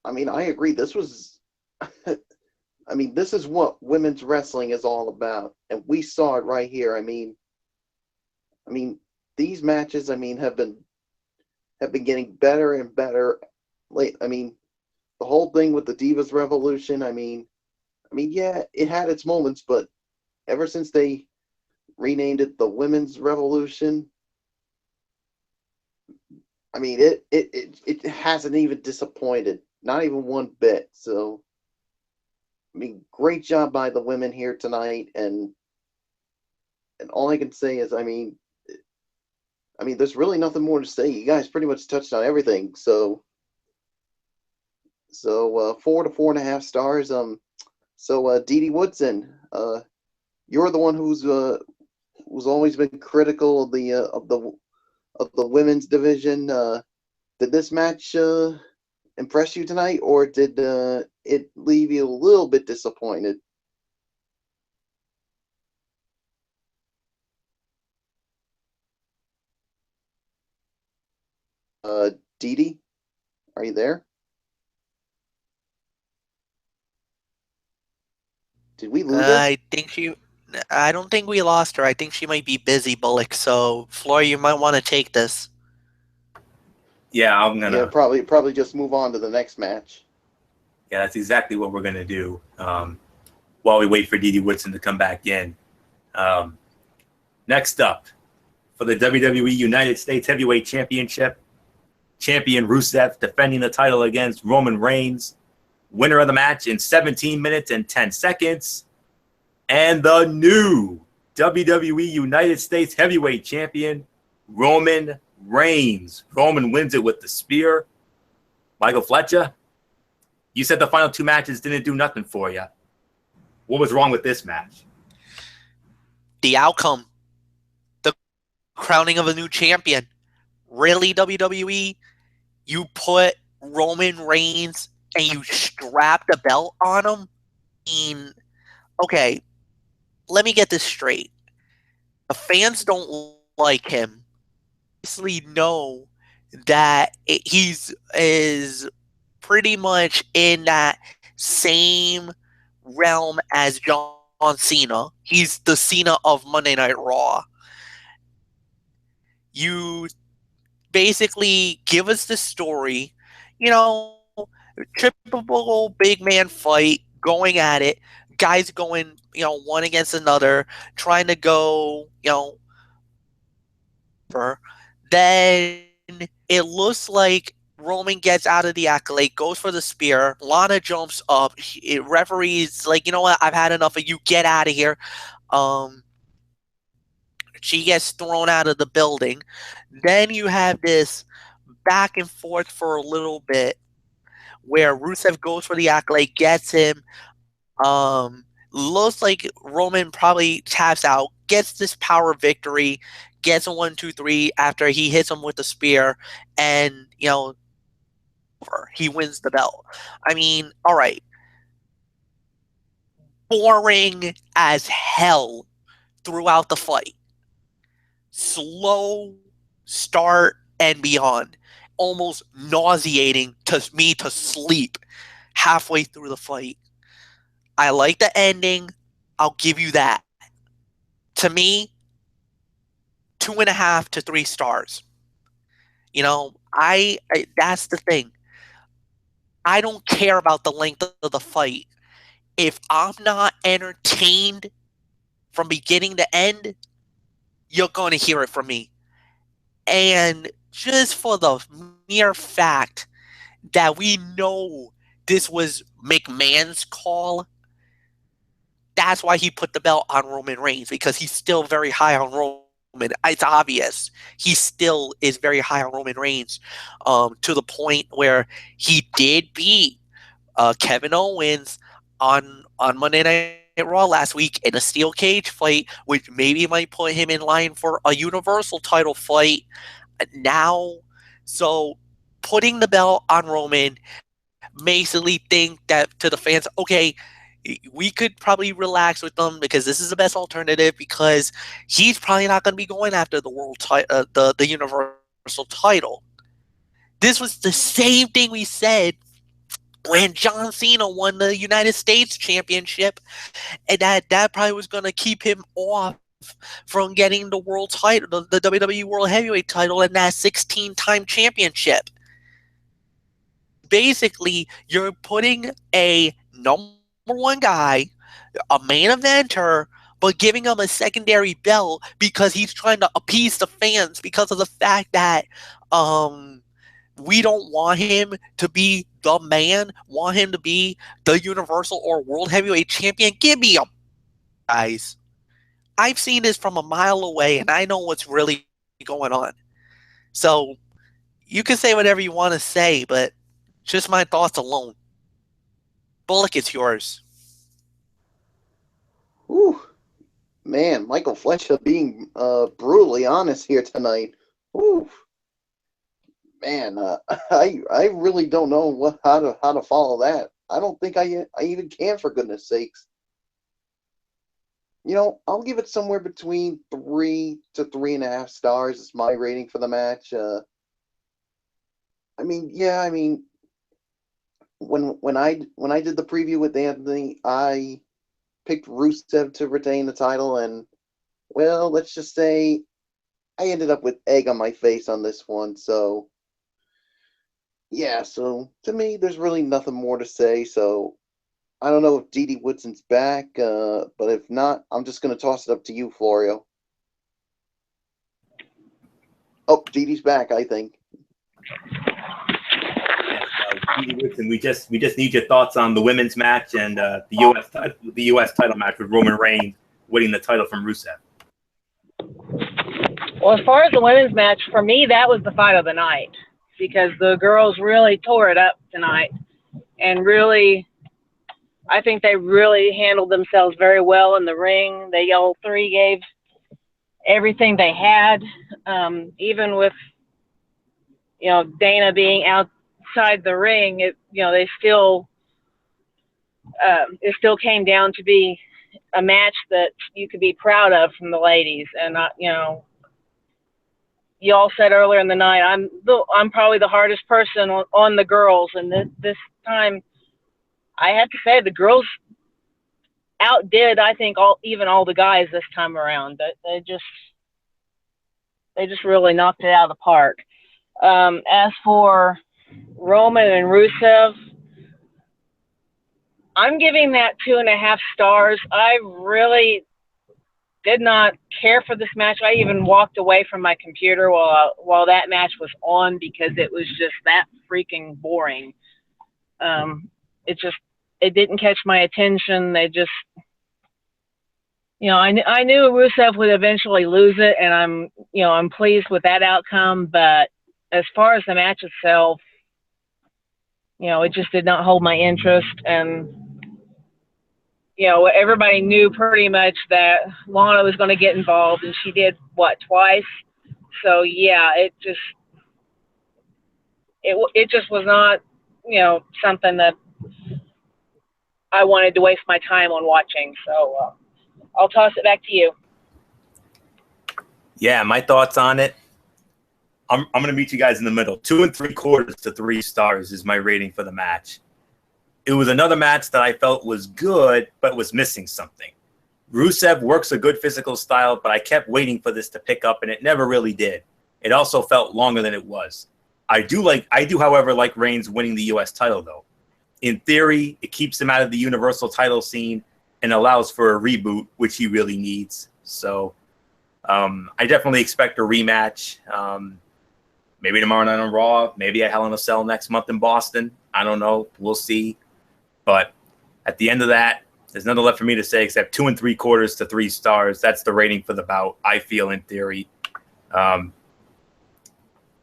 I agree. This was, this is what women's wrestling is all about, and we saw it right here. I mean, these matches, have been getting better and better. The whole thing with the Divas Revolution. Yeah, it had its moments, but ever since they renamed it the Women's Revolution, it hasn't even disappointed, not even one bit. So, great job by the women here tonight, and all I can say is, there's really nothing more to say. You guys pretty much touched on everything. So 4 to 4.5 stars. Dee Dee Woodson, you're the one who's always been critical of the women's division. Did this match impress you tonight, or did it leave you a little bit disappointed? Dee Dee, are you there? Did we lose her? I don't think we lost her. I think she might be busy, Bullock. So, Floor, you might want to take this. Yeah, I'm gonna. Yeah, probably just move on to the next match. Yeah, that's exactly what we're gonna do. While we wait for Dee Dee Woodson to come back in. Next up, for the WWE United States Heavyweight Championship, champion Rusev defending the title against Roman Reigns. Winner of the match in 17 minutes and 10 seconds. And the new WWE United States Heavyweight Champion, Roman Reigns. Roman wins it with the spear. Michael Fletcher, you said the final two matches didn't do nothing for you. What was wrong with this match? The outcome. The crowning of a new champion. Really, WWE? You put Roman Reigns and you strap the belt on him? Okay, let me get this straight. The fans don't like him. Obviously know that he's is pretty much in that same realm as John Cena. He's the Cena of Monday Night Raw. You basically give us the story, typical big man fight, going at it, guys going, one against another, trying to go, then it looks like Roman gets out of the accolade, goes for the spear. Lana jumps up. Referee's like, you know what? I've had enough of you. Get out of here. She gets thrown out of the building. Then you have this back and forth for a little bit where Rusev goes for the accolade, gets him. Looks like Roman probably taps out, gets this power victory, gets a 1-2-3 after he hits him with the spear, and he wins the belt. All right. Boring as hell throughout the fight. Slow start and beyond. Almost nauseating to me to sleep halfway through the fight. I like the ending. I'll give you that. To me, 2.5 to 3 stars. I that's the thing. I don't care about the length of the fight. If I'm not entertained from beginning to end, you're going to hear it from me. And just for the mere fact that we know this was McMahon's call, that's why he put the belt on Roman Reigns, because he's still very high on Roman. It's obvious he still is very high on Roman Reigns, to the point where he did beat Kevin Owens on Monday Night Raw last week in a steel cage fight, which maybe might put him in line for a Universal title fight now. So putting the belt on Roman basically think that to the fans, okay, we could probably relax with them because this is the best alternative, because he's probably not going to be going after the the Universal title. This was the same thing we said when John Cena won the United States Championship, and that probably was going to keep him off from getting the world title, the WWE World Heavyweight title, and that 16-time championship. Basically, you're putting a number one guy, a main eventer, but giving him a secondary belt because he's trying to appease the fans because of the fact that we don't want him to be the man, want him to be the Universal or World Heavyweight Champion. Give me a guys. I've seen this from a mile away, and I know what's really going on. So you can say whatever you want to say, but just my thoughts alone. Bullock, it's yours. Whew. Man, Michael Fletcher being brutally honest here tonight. Whew. Man, I really don't know how to follow that. I don't think I even can, for goodness sakes. You know, I'll give it somewhere between 3 to 3.5 stars. Is my rating for the match. I mean, when I did the preview with Anthony, I picked Rusev to retain the title, and well, let's just say I ended up with egg on my face on this one. So yeah, so to me, there's really nothing more to say. So I don't know if Dee Woodson's back, but if not, I'm just going to toss it up to you, Florio. Oh, Dee back, I think. Woodson, we just need your thoughts on the women's match and the U.S. title match with Roman Reigns winning the title from Rusev. Well, as far as the women's match, for me, that was the fight of the night because the girls really tore it up tonight, and really, I think they really handled themselves very well in the ring. They all three gave everything they had, even with, Dana being outside the ring. They still, it still came down to be a match that you could be proud of from the ladies. And, you all said earlier in the night, I'm probably the hardest person on the girls. And this time, I have to say the girls outdid, I think, all the guys this time around. They just really knocked it out of the park. As for Roman and Rusev, I'm giving that 2.5 stars. I really did not care for this match. I even walked away from my computer while that match was on because it was just that freaking boring. It didn't catch my attention. They just, I knew Rusev would eventually lose it, and I'm pleased with that outcome. But as far as the match itself, it just did not hold my interest. And, everybody knew pretty much that Lana was going to get involved, and she did, twice? So, yeah, it just was not, something that I wanted to waste my time on watching. So I'll toss it back to you. Yeah, my thoughts on it. I'm going to meet you guys in the middle. 2 3/4 to 3 stars is my rating for the match. It was another match that I felt was good, but was missing something. Rusev works a good physical style, but I kept waiting for this to pick up, and it never really did. It also felt longer than it was. I do, however, like Reigns winning the U.S. title, though. in theory, it keeps him out of the Universal title scene and allows for a reboot, which he really needs. So I definitely expect a rematch. Maybe tomorrow night on Raw, maybe at Hell in a Cell next month in Boston. I don't know. We'll see. But at the end of that, there's nothing left for me to say except 2 3/4 to 3 stars. That's the rating for the bout, I feel, in theory.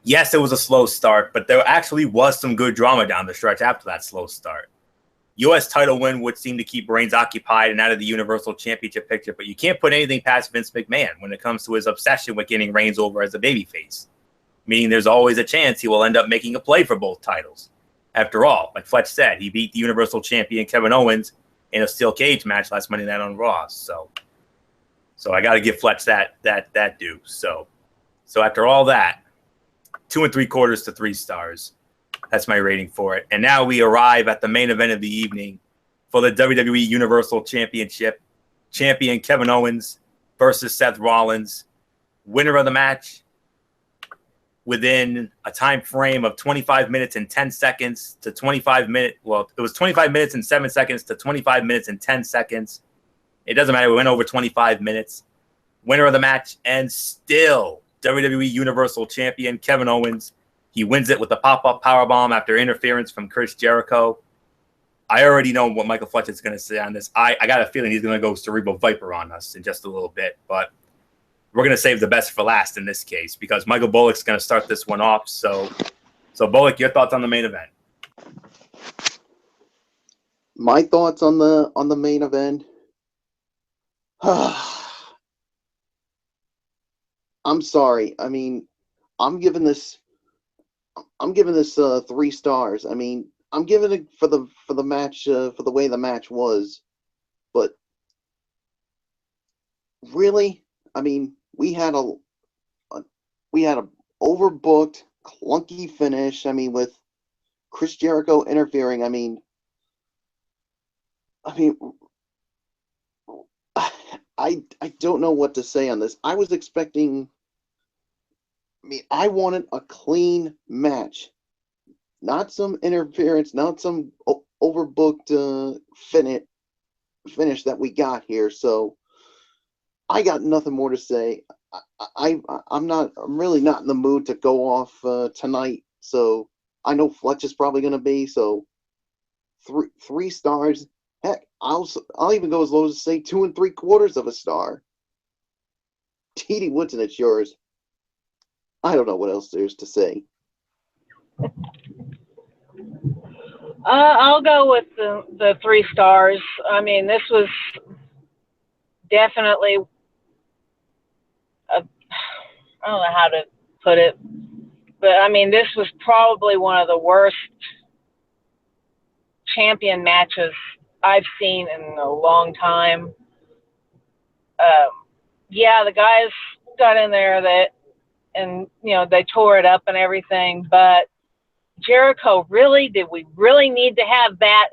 Yes, it was a slow start, but there actually was some good drama down the stretch after that slow start. U.S. title win would seem to keep Reigns occupied and out of the Universal Championship picture, but you can't put anything past Vince McMahon when it comes to his obsession with getting Reigns over as a babyface, meaning there's always a chance he will end up making a play for both titles. After all, like Fletch said, he beat the Universal Champion Kevin Owens in a steel cage match last Monday night on Raw. So I got to give Fletch that due. So after all that, 2 3/4 to 3 stars. That's my rating for it. And now we arrive at the main event of the evening for the WWE Universal Championship. Champion Kevin Owens versus Seth Rollins. Winner of the match within a time frame of 25 minutes and 10 seconds to 25 minutes. Well, it was 25 minutes and 7 seconds to 25 minutes and 10 seconds. It doesn't matter. We went over 25 minutes. Winner of the match, and still WWE Universal Champion Kevin Owens. He wins it with a pop-up powerbomb after interference from Chris Jericho. I already know what Michael Fletcher is going to say on this. I got a feeling he's going to go Cerebral Viper on us in just a little bit, but we're going to save the best for last in this case because Michael Bullock's going to start this one off. So Bullock, your thoughts on the main event? My thoughts on the main event. I'm sorry. I mean, I'm giving this 3 stars. I mean, I'm giving it for the match, for the way the match was, but really, I mean, we had a overbooked, clunky finish. I mean, with Chris Jericho interfering. I mean, I don't know what to say on this. I was expecting. I wanted a clean match, not some interference, not some overbooked finish that we got here. So I got nothing more to say. I'm really not in the mood to go off tonight. So I know Fletch is probably going to be. So 3 stars. Heck, I'll even go as low as to say 2 3/4 of a star. T.D. Woodson, it's yours. I don't know what else there's to say. I'll go with the 3 stars. I mean, this was definitely I don't know how to put it, but I mean, this was probably one of the worst champion matches I've seen in a long time. Yeah, the guys got in there and they tore it up and everything, but Jericho, did we really need to have that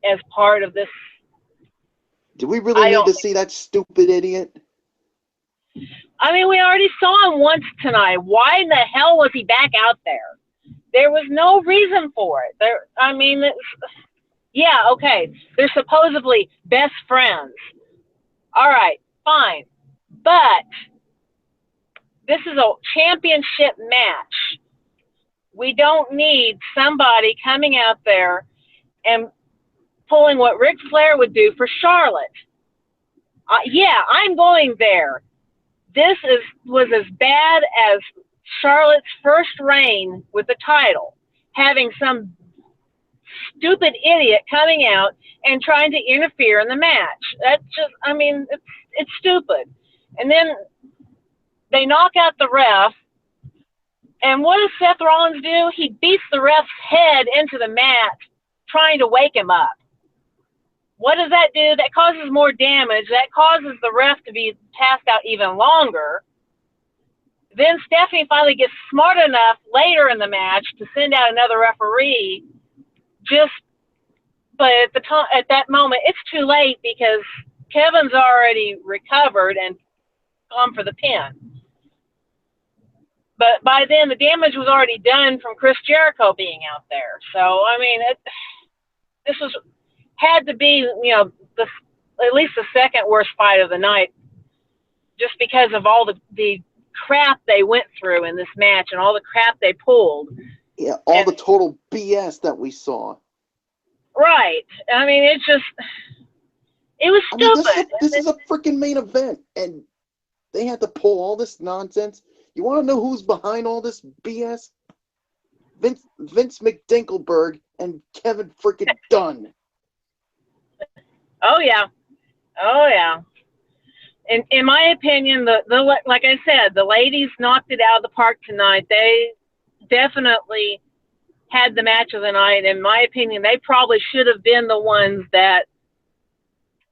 as part of this? Do we really need to see that stupid idiot? I mean, we already saw him once tonight. Why in the hell was he back out there? There was no reason for it. Yeah, okay. They're supposedly best friends. All right, fine. But this is a championship match. We don't need somebody coming out there and pulling what Ric Flair would do for Charlotte. Yeah, I'm going there. This was as bad as Charlotte's first reign with the title, having some stupid idiot coming out and trying to interfere in the match. That's just, it's stupid. And then they knock out the ref. And what does Seth Rollins do? He beats the ref's head into the mat, trying to wake him up. What does that do? That causes more damage. That causes the ref to be passed out even longer. Then Stephanie finally gets smart enough later in the match to send out another referee. But at that moment, it's too late because Kevin's already recovered and gone for the pin. But by then, the damage was already done from Chris Jericho being out there. So, this had to be, at least the second worst fight of the night, just because of all the crap they went through in this match and all the crap they pulled. Yeah, all the total BS that we saw. Right. I mean, it was stupid. I mean, this is a freaking main event, and they had to pull all this nonsense. You want to know who's behind all this BS? Vince McDinkleberg and Kevin freaking Dunn. Oh yeah. In my opinion, the like I said, the ladies knocked it out of the park tonight. They definitely had the match of the night. In my opinion, they probably should have been the ones that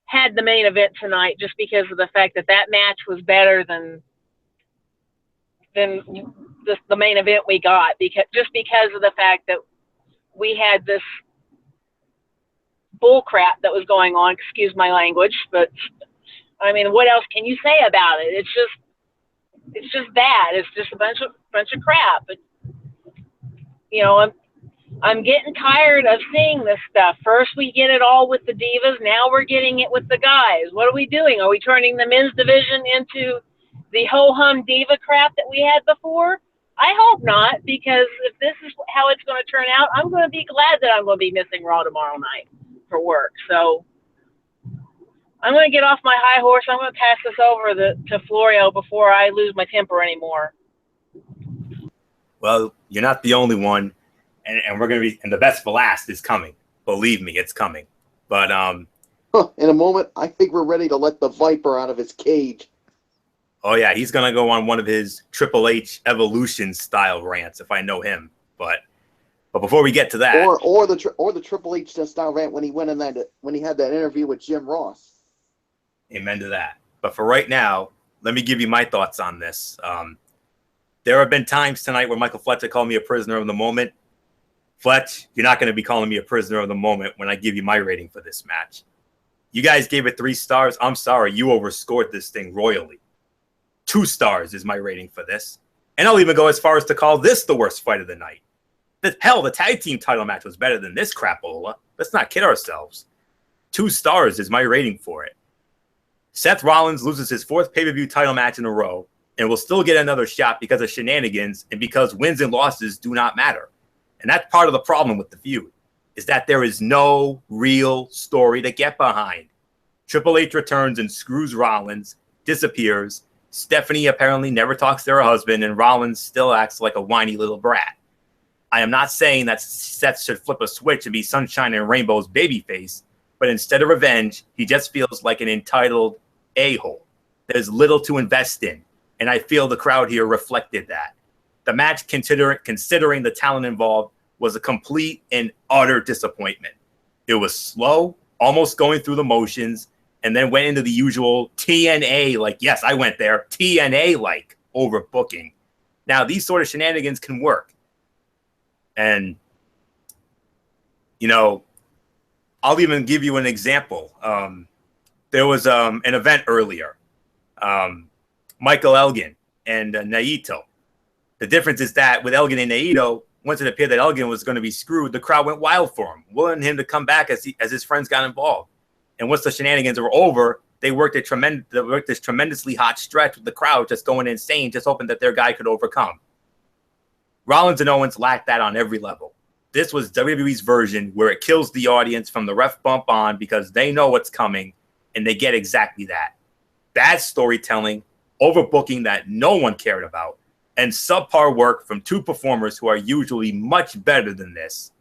had the main event tonight, just because of the fact that match was better than the main event we got, because of the fact that we had this bull crap that was going on. Excuse my language, but I mean, what else can you say about it? It's just bad. It's just a bunch of crap. But, I'm getting tired of seeing this stuff. First we get it all with the divas. Now we're getting it with the guys. What are we doing? Are we turning the men's division into the ho-hum diva crap that we had before? I hope not, because if this is how it's going to turn out, I'm going to be glad that I'm going to be missing Raw tomorrow night for work. So I'm going to get off my high horse. I'm going to pass this over to Florio before I lose my temper anymore. Well, you're not the only one, and we're going to be, and the best for last is coming. Believe me, it's coming. But in a moment, I think we're ready to let the Viper out of his cage. Oh yeah, he's going to go on one of his Triple H Evolution style rants if I know him. But before we get to that, or the Triple H style rant when he had that interview with Jim Ross. Amen to that. But for right now, let me give you my thoughts on this. There have been times tonight where Michael Fletcher called me a prisoner of the moment. Fletch, you're not going to be calling me a prisoner of the moment when I give you my rating for this match. You guys gave it 3 stars. I'm sorry, you overscored this thing royally. 2 stars is my rating for this. And I'll even go as far as to call this the worst fight of the night. The tag team title match was better than this crapola. Let's not kid ourselves. 2 stars is my rating for it. Seth Rollins loses his 4th pay-per-view title match in a row and will still get another shot because of shenanigans and because wins and losses do not matter. And that's part of the problem with the feud, is that there is no real story to get behind. Triple H returns and screws Rollins, disappears. Stephanie apparently never talks to her husband, and Rollins still acts like a whiny little brat. I am not saying that Seth should flip a switch and be Sunshine and Rainbow's babyface, but instead of revenge, he just feels like an entitled a-hole. There's little to invest in, and I feel the crowd here reflected that. The match, considering the talent involved, was a complete and utter disappointment. It was slow, almost going through the motions, and then went into the usual TNA, yes, I went there, TNA-like overbooking. Now, these sort of shenanigans can work. And, I'll even give you an example. There was an event earlier. Michael Elgin and Naito. The difference is that with Elgin and Naito, once it appeared that Elgin was going to be screwed, the crowd went wild for him, willing him to come back as his friends got involved. And once the shenanigans were over, they worked this tremendously hot stretch with the crowd just going insane, just hoping that their guy could overcome. Rollins and Owens lacked that on every level. This was WWE's version where it kills the audience from the ref bump on because they know what's coming and they get exactly that. Bad storytelling, overbooking that no one cared about, and subpar work from 2 performers who are usually much better than this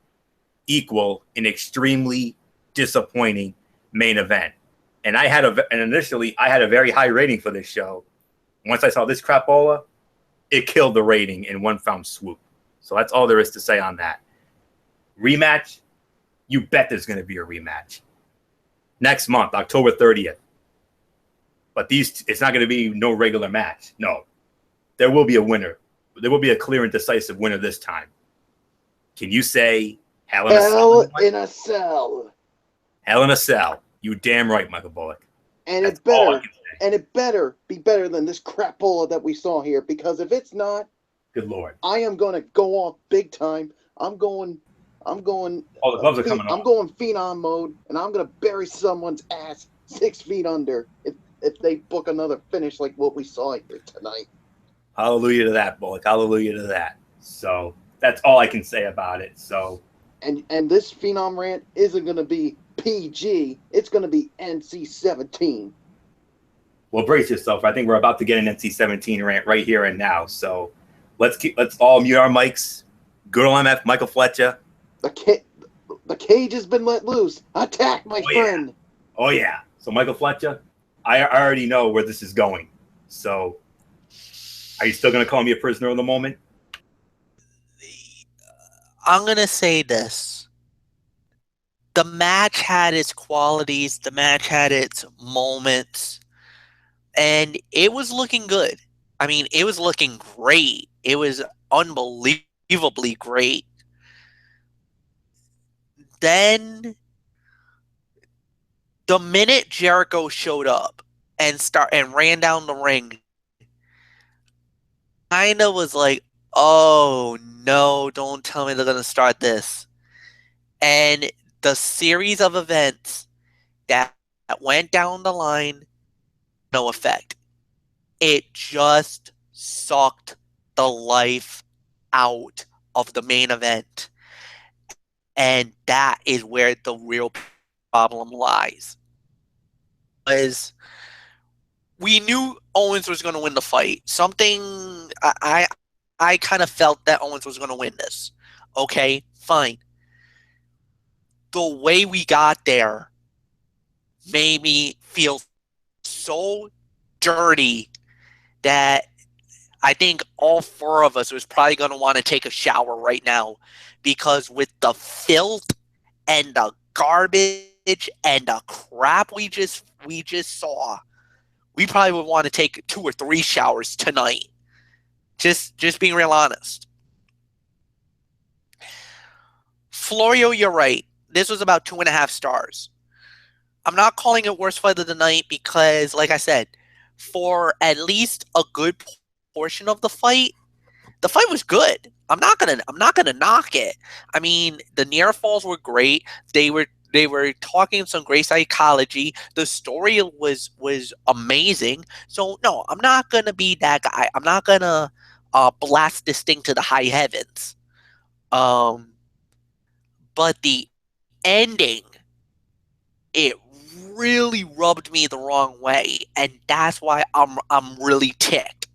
equal an extremely disappointing main event. And initially I had a very high rating for this show. Once I saw this crapola, it killed the rating in one foul swoop. So that's all there is to say on that. Rematch, you bet there's going to be a rematch. Next month, October 30th. But it's not going to be no regular match. No. There will be a winner. There will be a clear and decisive winner this time. Can you say Hell in a Cell? Hell in a Cell. You damn right, Michael Bullock. And it better be better than this crapola that we saw here, because if it's not, good Lord, I am going to go off big time. I'm going I'm going. Oh, the gloves are coming I'm off. going phenom mode, and I'm gonna bury someone's ass 6 feet under if they book another finish like what we saw here tonight. Hallelujah to that, Bullock. Hallelujah to that. So that's all I can say about it. So, and this phenom rant isn't gonna be PG. It's gonna be NC-17. well, brace yourself. I think we're about to get an NC-17 rant right here and now. So let's all mute our mics. Good old MF, Michael Fletcher. The cage has been let loose. Attack, my friend. Yeah. Oh yeah. So Michael Fletcher, I already know where this is going. So are you still going to call me a prisoner of the moment? I'm going to say this. The match had its qualities. The match had its moments. And it was looking good. I mean, it was looking great. It was unbelievably great. Then the minute Jericho showed up and ran down the ring, kind of was like, oh no, don't tell me they're gonna start this. And the series of events that went down the line, no effect. It just sucked the life out of the main event. And that is where the real problem lies. Because we knew Owens was going to win the fight. I kind of felt that Owens was going to win this. Okay, fine. The way we got there made me feel so dirty that I think all four of us was probably going to want to take a shower right now, because with the filth and the garbage and the crap we just saw, we probably would want to take 2 or 3 showers tonight. Just being real honest. Florio, you're right. This was about 2.5 stars. I'm not calling it worst fight of the night because, like I said, for at least a good portion of the fight was good. I'm not gonna knock it. I mean, the near falls were great. They were talking some great psychology. The story was amazing. So no, I'm not gonna be that guy. I'm not gonna blast this thing to the high heavens. But the ending, it really rubbed me the wrong way, and that's why I'm really ticked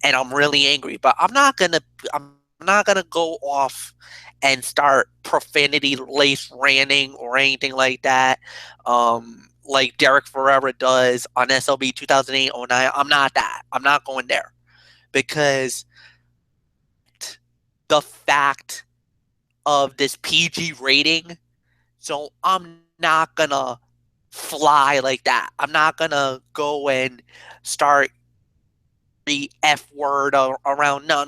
and I'm really angry. But I'm not gonna go off and start profanity laced ranting or anything like that. Like Derek Ferreira does on SLB 2008-09. I'm not that. I'm not going there, because the fact of this PG rating, so I'm not gonna fly like that. I'm not gonna go and start the F word around. No.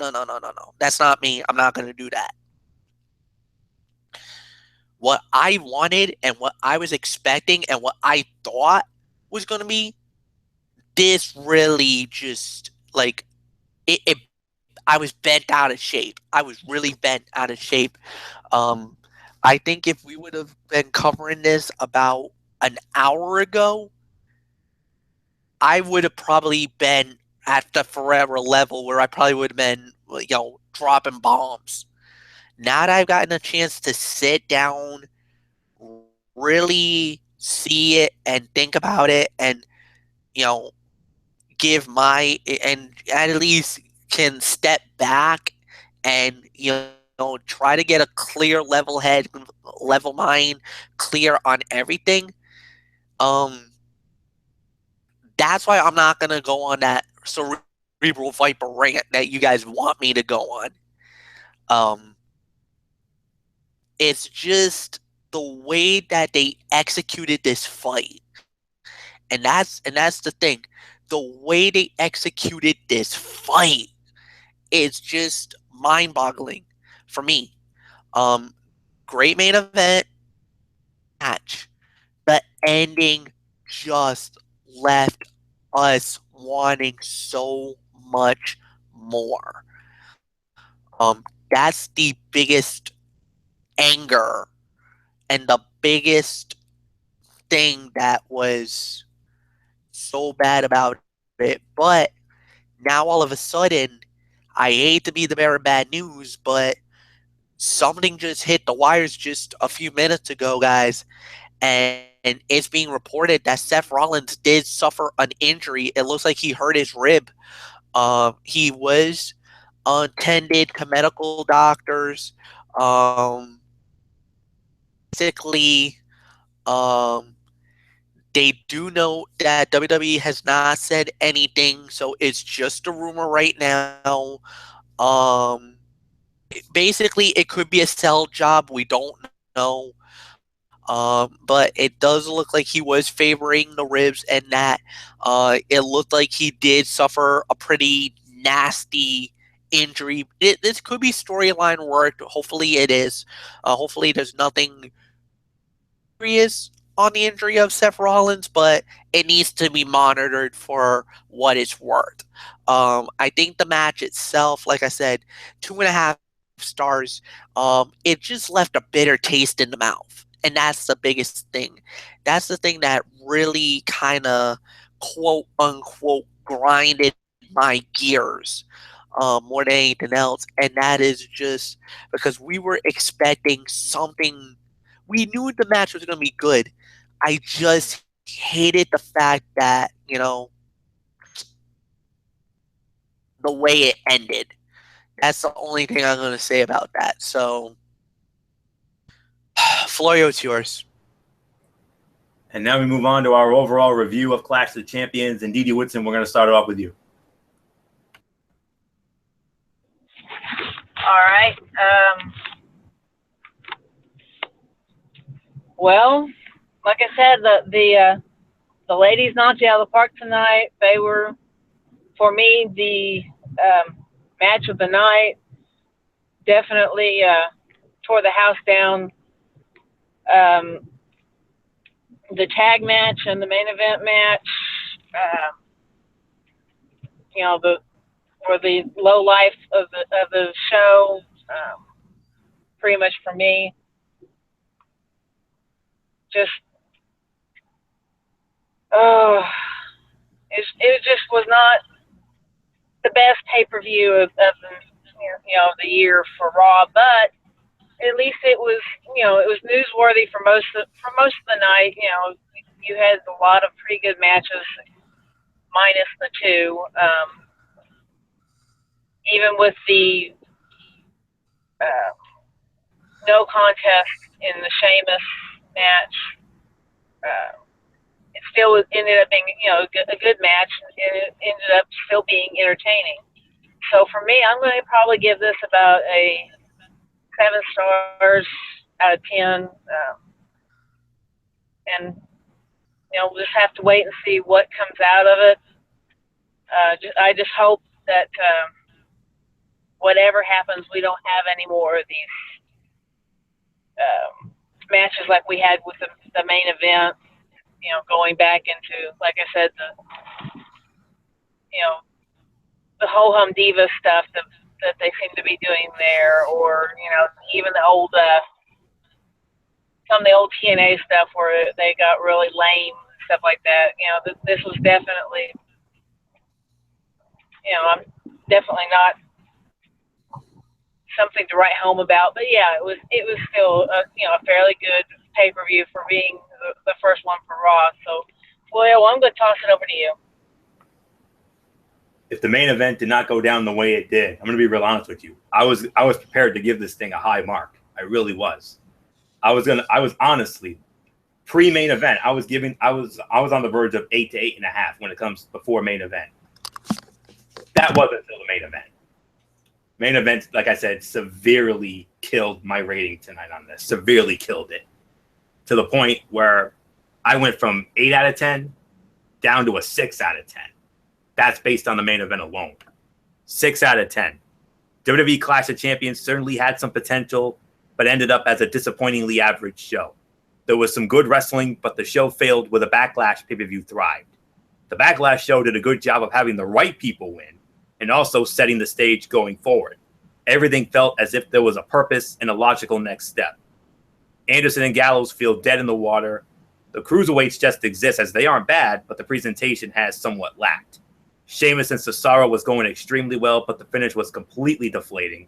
That's not me. I'm not gonna do that. What I wanted and what I was expecting and what I thought was gonna be, this really just like it I was bent out of shape. I was really bent out of shape. I think if we would have been covering this about an hour ago, I would have probably been at the Forever level where I probably would have been, dropping bombs. Now that I've gotten a chance to sit down, really see it and think about it, and give and at least can step back and try to get a clear level head, level mind, clear on everything. That's why I'm not gonna go on that cerebral viper rant that you guys want me to go on. It's just the way that they executed this fight, and that's the thing. The way they executed this fight is just mind-boggling for me. Great main event match. The ending just left us wanting so much more. That's the biggest anger and the biggest thing that was so bad about it. But now all of a sudden, I hate to be the bearer of bad news, but something just hit the wires just a few minutes ago, guys. And it's being reported that Seth Rollins did suffer an injury. It looks like he hurt his rib. He was attended to medical doctors. Basically, um, they do know that WWE has not said anything, so it's just a rumor right now. Basically, it could be a sell job. We don't know. But it does look like he was favoring the ribs, and that it looked like he did suffer a pretty nasty injury. This could be storyline work. Hopefully, it is. Hopefully, there's nothing serious on the injury of Seth Rollins, but it needs to be monitored for what it's worth. I think the match itself, like I said, 2.5 stars. It just left a bitter taste in the mouth. And that's the biggest thing. That's the thing that really kind of quote unquote grinded my gears more than anything else. And that is just because we were expecting something. We knew the match was going to be good. I just hated the fact that, the way it ended. That's the only thing I'm going to say about that. So, Florio, it's yours. And now we move on to our overall review of Clash of the Champions. And Didi Woodson, we're going to start it off with you. All right. Well, like I said, the ladies knocked you out of the park tonight. They were, for me, the match of the night. Definitely tore the house down. The tag match and the main event match, were the low life of the show, pretty much for me. Just, it just was not the best pay-per-view of the year for Raw, but at least it was newsworthy for most of the night. You had a lot of pretty good matches, minus the two. Even with the no contest in the Sheamus match, it still ended up being a good match. It ended up still being entertaining. So for me, I'm going to probably give this about a 7 stars out of 10. And we'll just have to wait and see what comes out of it. I just hope that whatever happens, we don't have any more of these matches like we had with the main event. Going back into, like I said, the ho-hum diva stuff that they seem to be doing there, or even the old some of the old TNA stuff where they got really lame, stuff like that. This was definitely, I'm definitely not something to write home about, but yeah, it was still a fairly good pay-per-view for being the first one for Raw. So, well, I'm going to toss it over to you. If the main event did not go down the way it did, I'm going to be real honest with you. I was prepared to give this thing a high mark. I really was. I was honestly, pre-main event, I was on the verge of 8 to 8.5 when it comes before main event. That wasn't until the main event. Main event, like I said, severely killed my rating tonight on this. Severely killed it. To the point where I went from 8 out of 10 down to a 6 out of 10. That's based on the main event alone. 6 out of 10. WWE Clash of Champions certainly had some potential, but ended up as a disappointingly average show. There was some good wrestling, but the show failed where the Backlash pay-per-view thrived. The Backlash show did a good job of having the right people win and also setting the stage going forward. Everything felt as if there was a purpose and a logical next step. Anderson and Gallows feel dead in the water. The cruiserweights just exist as they aren't bad, but the presentation has somewhat lacked. Sheamus and Cesaro was going extremely well, but the finish was completely deflating.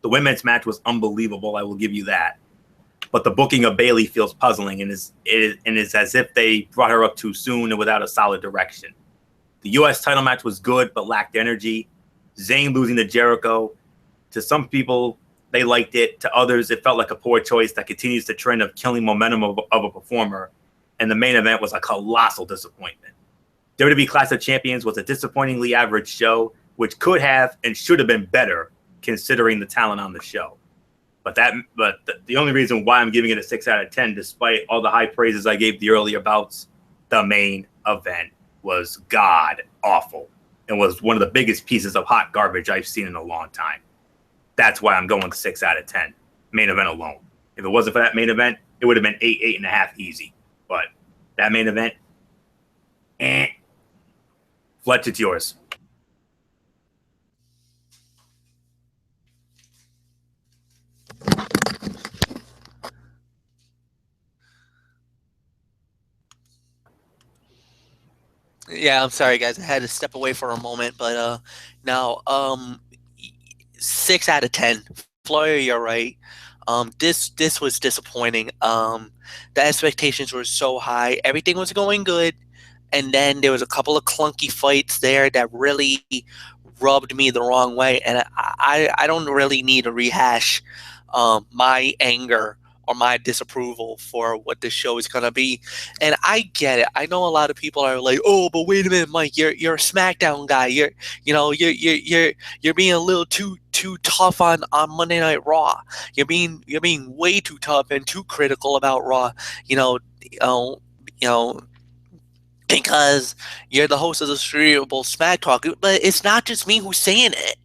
The women's match was unbelievable, I will give you that. But the booking of Bayley feels puzzling and is as if they brought her up too soon and without a solid direction. The U.S. title match was good, but lacked energy. Zayn losing to Jericho. To some people, they liked it. To others, it felt like a poor choice that continues the trend of killing momentum of a performer. And the main event was a colossal disappointment. WWE Clash of Champions was a disappointingly average show, which could have and should have been better considering the talent on the show. But the only reason why I'm giving it a 6 out of 10, despite all the high praises I gave the earlier bouts, the main event was god awful and was one of the biggest pieces of hot garbage I've seen in a long time. That's why I'm going 6 out of 10. Main event alone. If it wasn't for that main event, it would have been 8, 8.5 easy. But that main event, Fletch, it's yours. Yeah, I'm sorry, guys. I had to step away for a moment, but now 6 out of 10. Floyer, you're right. This was disappointing. The expectations were so high. Everything was going good, and then there was a couple of clunky fights there that really rubbed me the wrong way. And I don't really need to rehash my anger or my disapproval for what this show is gonna be. And I get it. I know a lot of people are like, "Oh, but wait a minute, Mike. You're a SmackDown guy. You're being a little too tough on Monday Night Raw. You're being way too tough and too critical about Raw. Because you're the host of the Streamable Smack Talk." But it's not just me who's saying it.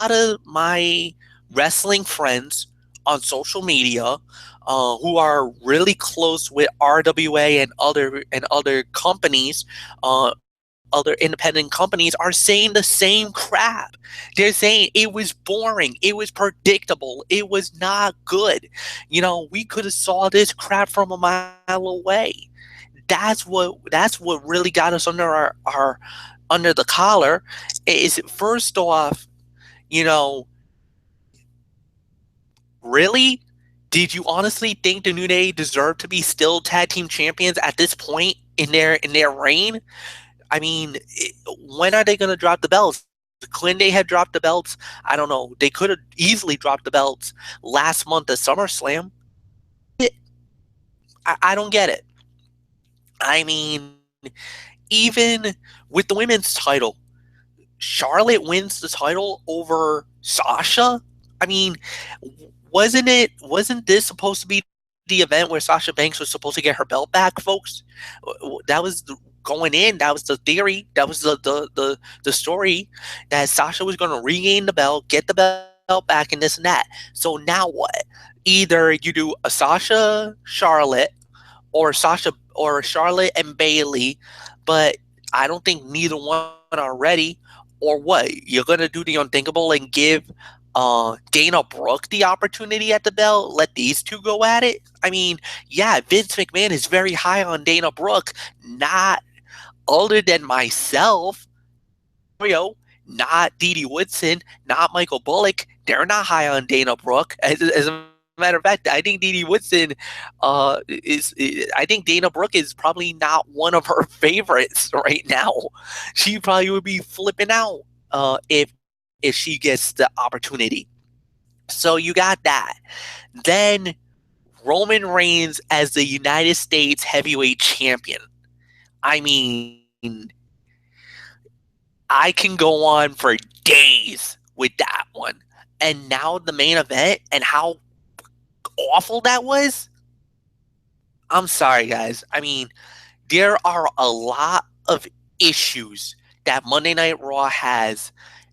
A lot of my wrestling friends on social media who are really close with RWA and other companies, other independent companies, are saying the same crap. They're saying it was boring, it was predictable, it was not good. We could have saw this crap from a mile away. That's what really got us under our under the collar. Is first off, really? Did you honestly think the New Day deserved to be still tag team champions at this point in their reign? I mean, when are they going to drop the belts? Couldn't they have dropped the belts? I don't know. They could have easily dropped the belts last month at SummerSlam. I don't get it. I mean, even with the women's title, Charlotte wins the title over Sasha. I mean, wasn't this supposed to be the event where Sasha Banks was supposed to get her belt back, folks? That was going in. That was the theory. That was the story, that Sasha was going to regain the belt, get the belt back, and this and that. So now what? Either you do a Sasha Charlotte, or Charlotte and Bayley, but I don't think neither one are ready. Or what? You're gonna do the unthinkable and give Dana Brooke the opportunity at the belt? Let these two go at it? I mean, yeah, Vince McMahon is very high on Dana Brooke, not other than myself, not Dee Dee Woodson, not Michael Bullock. They're not high on Dana Brooke. As a matter of fact, I think Dee Dee Woodson I think Dana Brooke is probably not one of her favorites right now. She probably would be flipping out if she gets the opportunity. So you got that. Then Roman Reigns as the United States heavyweight champion. I mean, I can go on for days with that one. And now the main event and how awful that was. I'm sorry, guys. I mean, there are a lot of issues that Monday Night Raw has.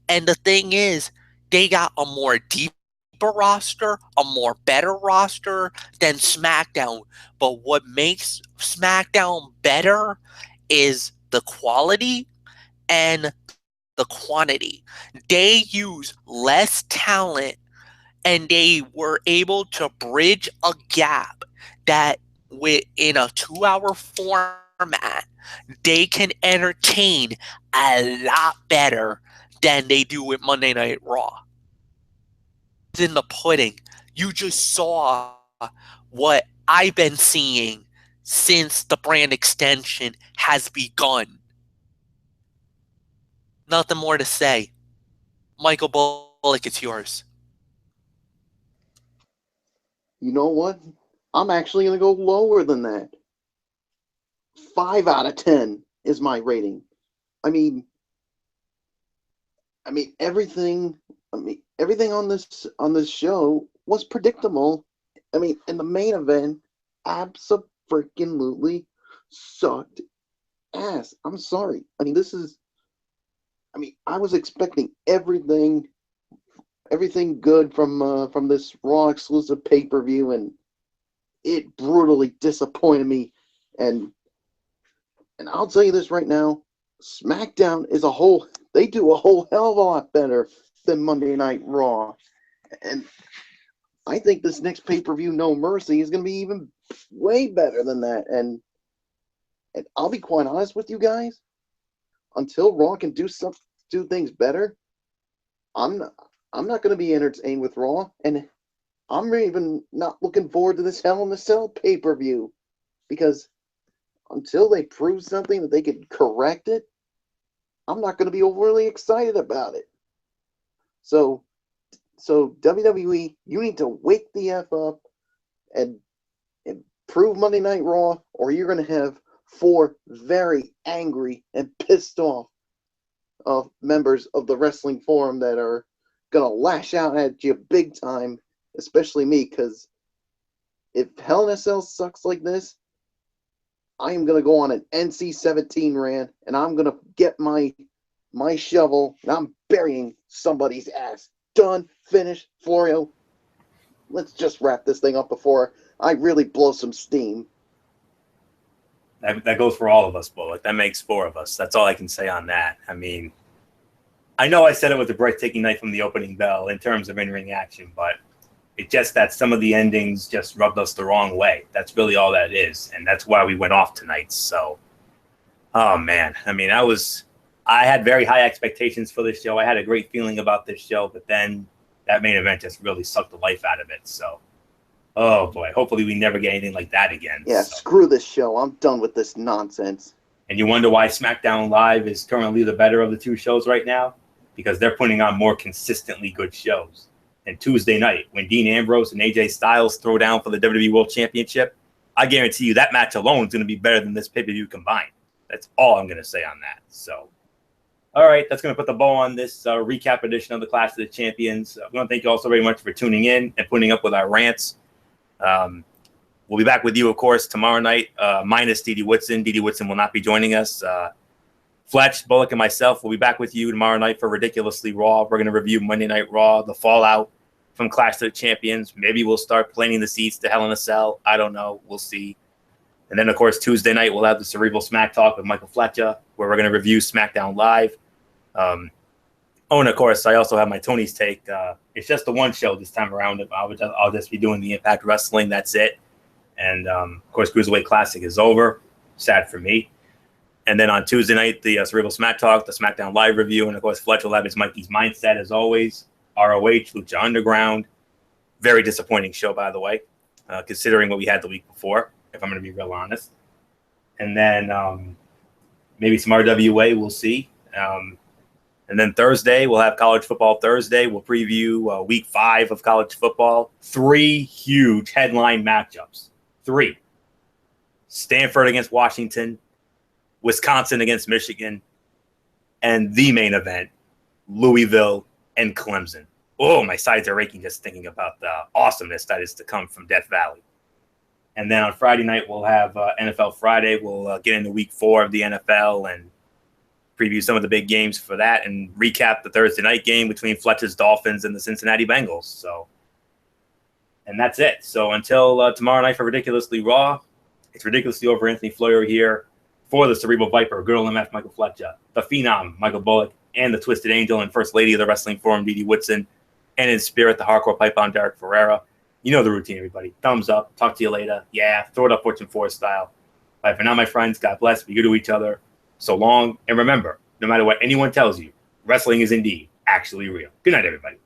And the thing is, they got a more deeper roster, a more better roster than SmackDown. But what makes SmackDown better is the quality and the quantity. They use less talent and they were able to bridge a gap that in a 2-hour format, they can entertain a lot better than they do with Monday Night Raw. It's in the pudding. You just saw what I've been seeing since the brand extension has begun. Nothing more to say. Michael Bullock, it's yours. You know what? I'm actually going to go lower than that. 5 out of 10 is my rating. I mean everything on this show was predictable. I mean, in the main event, abso-freaking-lutely sucked ass. I'm sorry. I mean, I was expecting everything good from this Raw exclusive pay-per-view, and it brutally disappointed me. And I'll tell you this right now, SmackDown they do a whole hell of a lot better than Monday Night Raw. And I think this next pay-per-view, No Mercy, is going to be even way better than that. And I'll be quite honest with you guys, until Raw can do things better, I'm not going to be entertained with Raw, and I'm even not looking forward to this Hell in a Cell pay-per-view, because until they prove something that they can correct it, I'm not going to be overly excited about it. So WWE, you need to wake the F up and prove Monday Night Raw, or you're going to have 4 very angry and pissed off members of the wrestling forum that are going to lash out at you big time, especially me, because if Hell in a Cell sucks like this, I am going to go on an NC-17 rant, and I'm going to get my shovel, and I'm burying somebody's ass. Done, finished, Florio. Let's just wrap this thing up before I really blow some steam. That goes for all of us, Bullock. That makes 4 of us. That's all I can say on that. I mean, I know I said it was a breathtaking night from the opening bell in terms of in-ring action, but it's just that some of the endings just rubbed us the wrong way. That's really all that is, and that's why we went off tonight. So, oh man, I mean, I had very high expectations for this show. I had a great feeling about this show, but then that main event just really sucked the life out of it. So, oh boy, hopefully we never get anything like that again. Yeah, so. Screw this show. I'm done with this nonsense. And you wonder why SmackDown Live is currently the better of the 2 shows right now? Because they're putting on more consistently good shows. And Tuesday night, when Dean Ambrose and AJ Styles throw down for the WWE World Championship, I guarantee you that match alone is going to be better than this pay-per-view combined. That's all I'm going to say on that. So, all right, that's going to put the bow on this recap edition of the Clash of the Champions. I want to thank you all so very much for tuning in and putting up with our rants. We'll be back with you, of course, tomorrow night, minus Didi Whitson. Didi Whitson will not be joining us. Fletch, Bullock, and myself will be back with you tomorrow night for Ridiculously Raw. We're going to review Monday Night Raw, the fallout from Clash of the Champions. Maybe we'll start planting the seeds to Hell in a Cell. I don't know. We'll see. And then, of course, Tuesday night, we'll have the Cerebral Smack Talk with Michael Fletcher, where we're going to review SmackDown Live. And, of course, I also have my Tony's Take. It's just the one show this time around. I'll just be doing the Impact Wrestling. That's it. And, of course, Cruiserweight Classic is over. Sad for me. And then on Tuesday night, the Cerebral Smack Talk, the SmackDown Live review. And, of course, Fletcher will have his Mikey's Mindset, as always. ROH, Lucha Underground. Very disappointing show, by the way, considering what we had the week before, if I'm going to be real honest. And then maybe some RWA, we'll see. And then Thursday, we'll have College Football Thursday. We'll preview week 5 of college football. 3 huge headline matchups. 3. Stanford against Washington. Wisconsin against Michigan. And the main event, Louisville and Clemson. Oh, my sides are aching just thinking about the awesomeness that is to come from Death Valley. And then on Friday night, we'll have NFL Friday. We'll get into week 4 of the NFL and preview some of the big games for that and recap the Thursday night game between Fletcher's Dolphins and the Cincinnati Bengals. So, and that's it. So until tomorrow night for Ridiculously Raw, it's Ridiculously Over Anthony Floyer here for the Cerebral Viper, Girl MF Michael Fletcher, the Phenom Michael Bullock, and the Twisted Angel and First Lady of the Wrestling Forum, Didi Whitson. And in spirit, the hardcore pipe on Derek Ferreira. You know the routine, everybody. Thumbs up. Talk to you later. Yeah, throw it up Fortune 4 style. Bye for now, my friends. God bless. Be good to each other. So long. And remember, no matter what anyone tells you, wrestling is indeed actually real. Good night, everybody.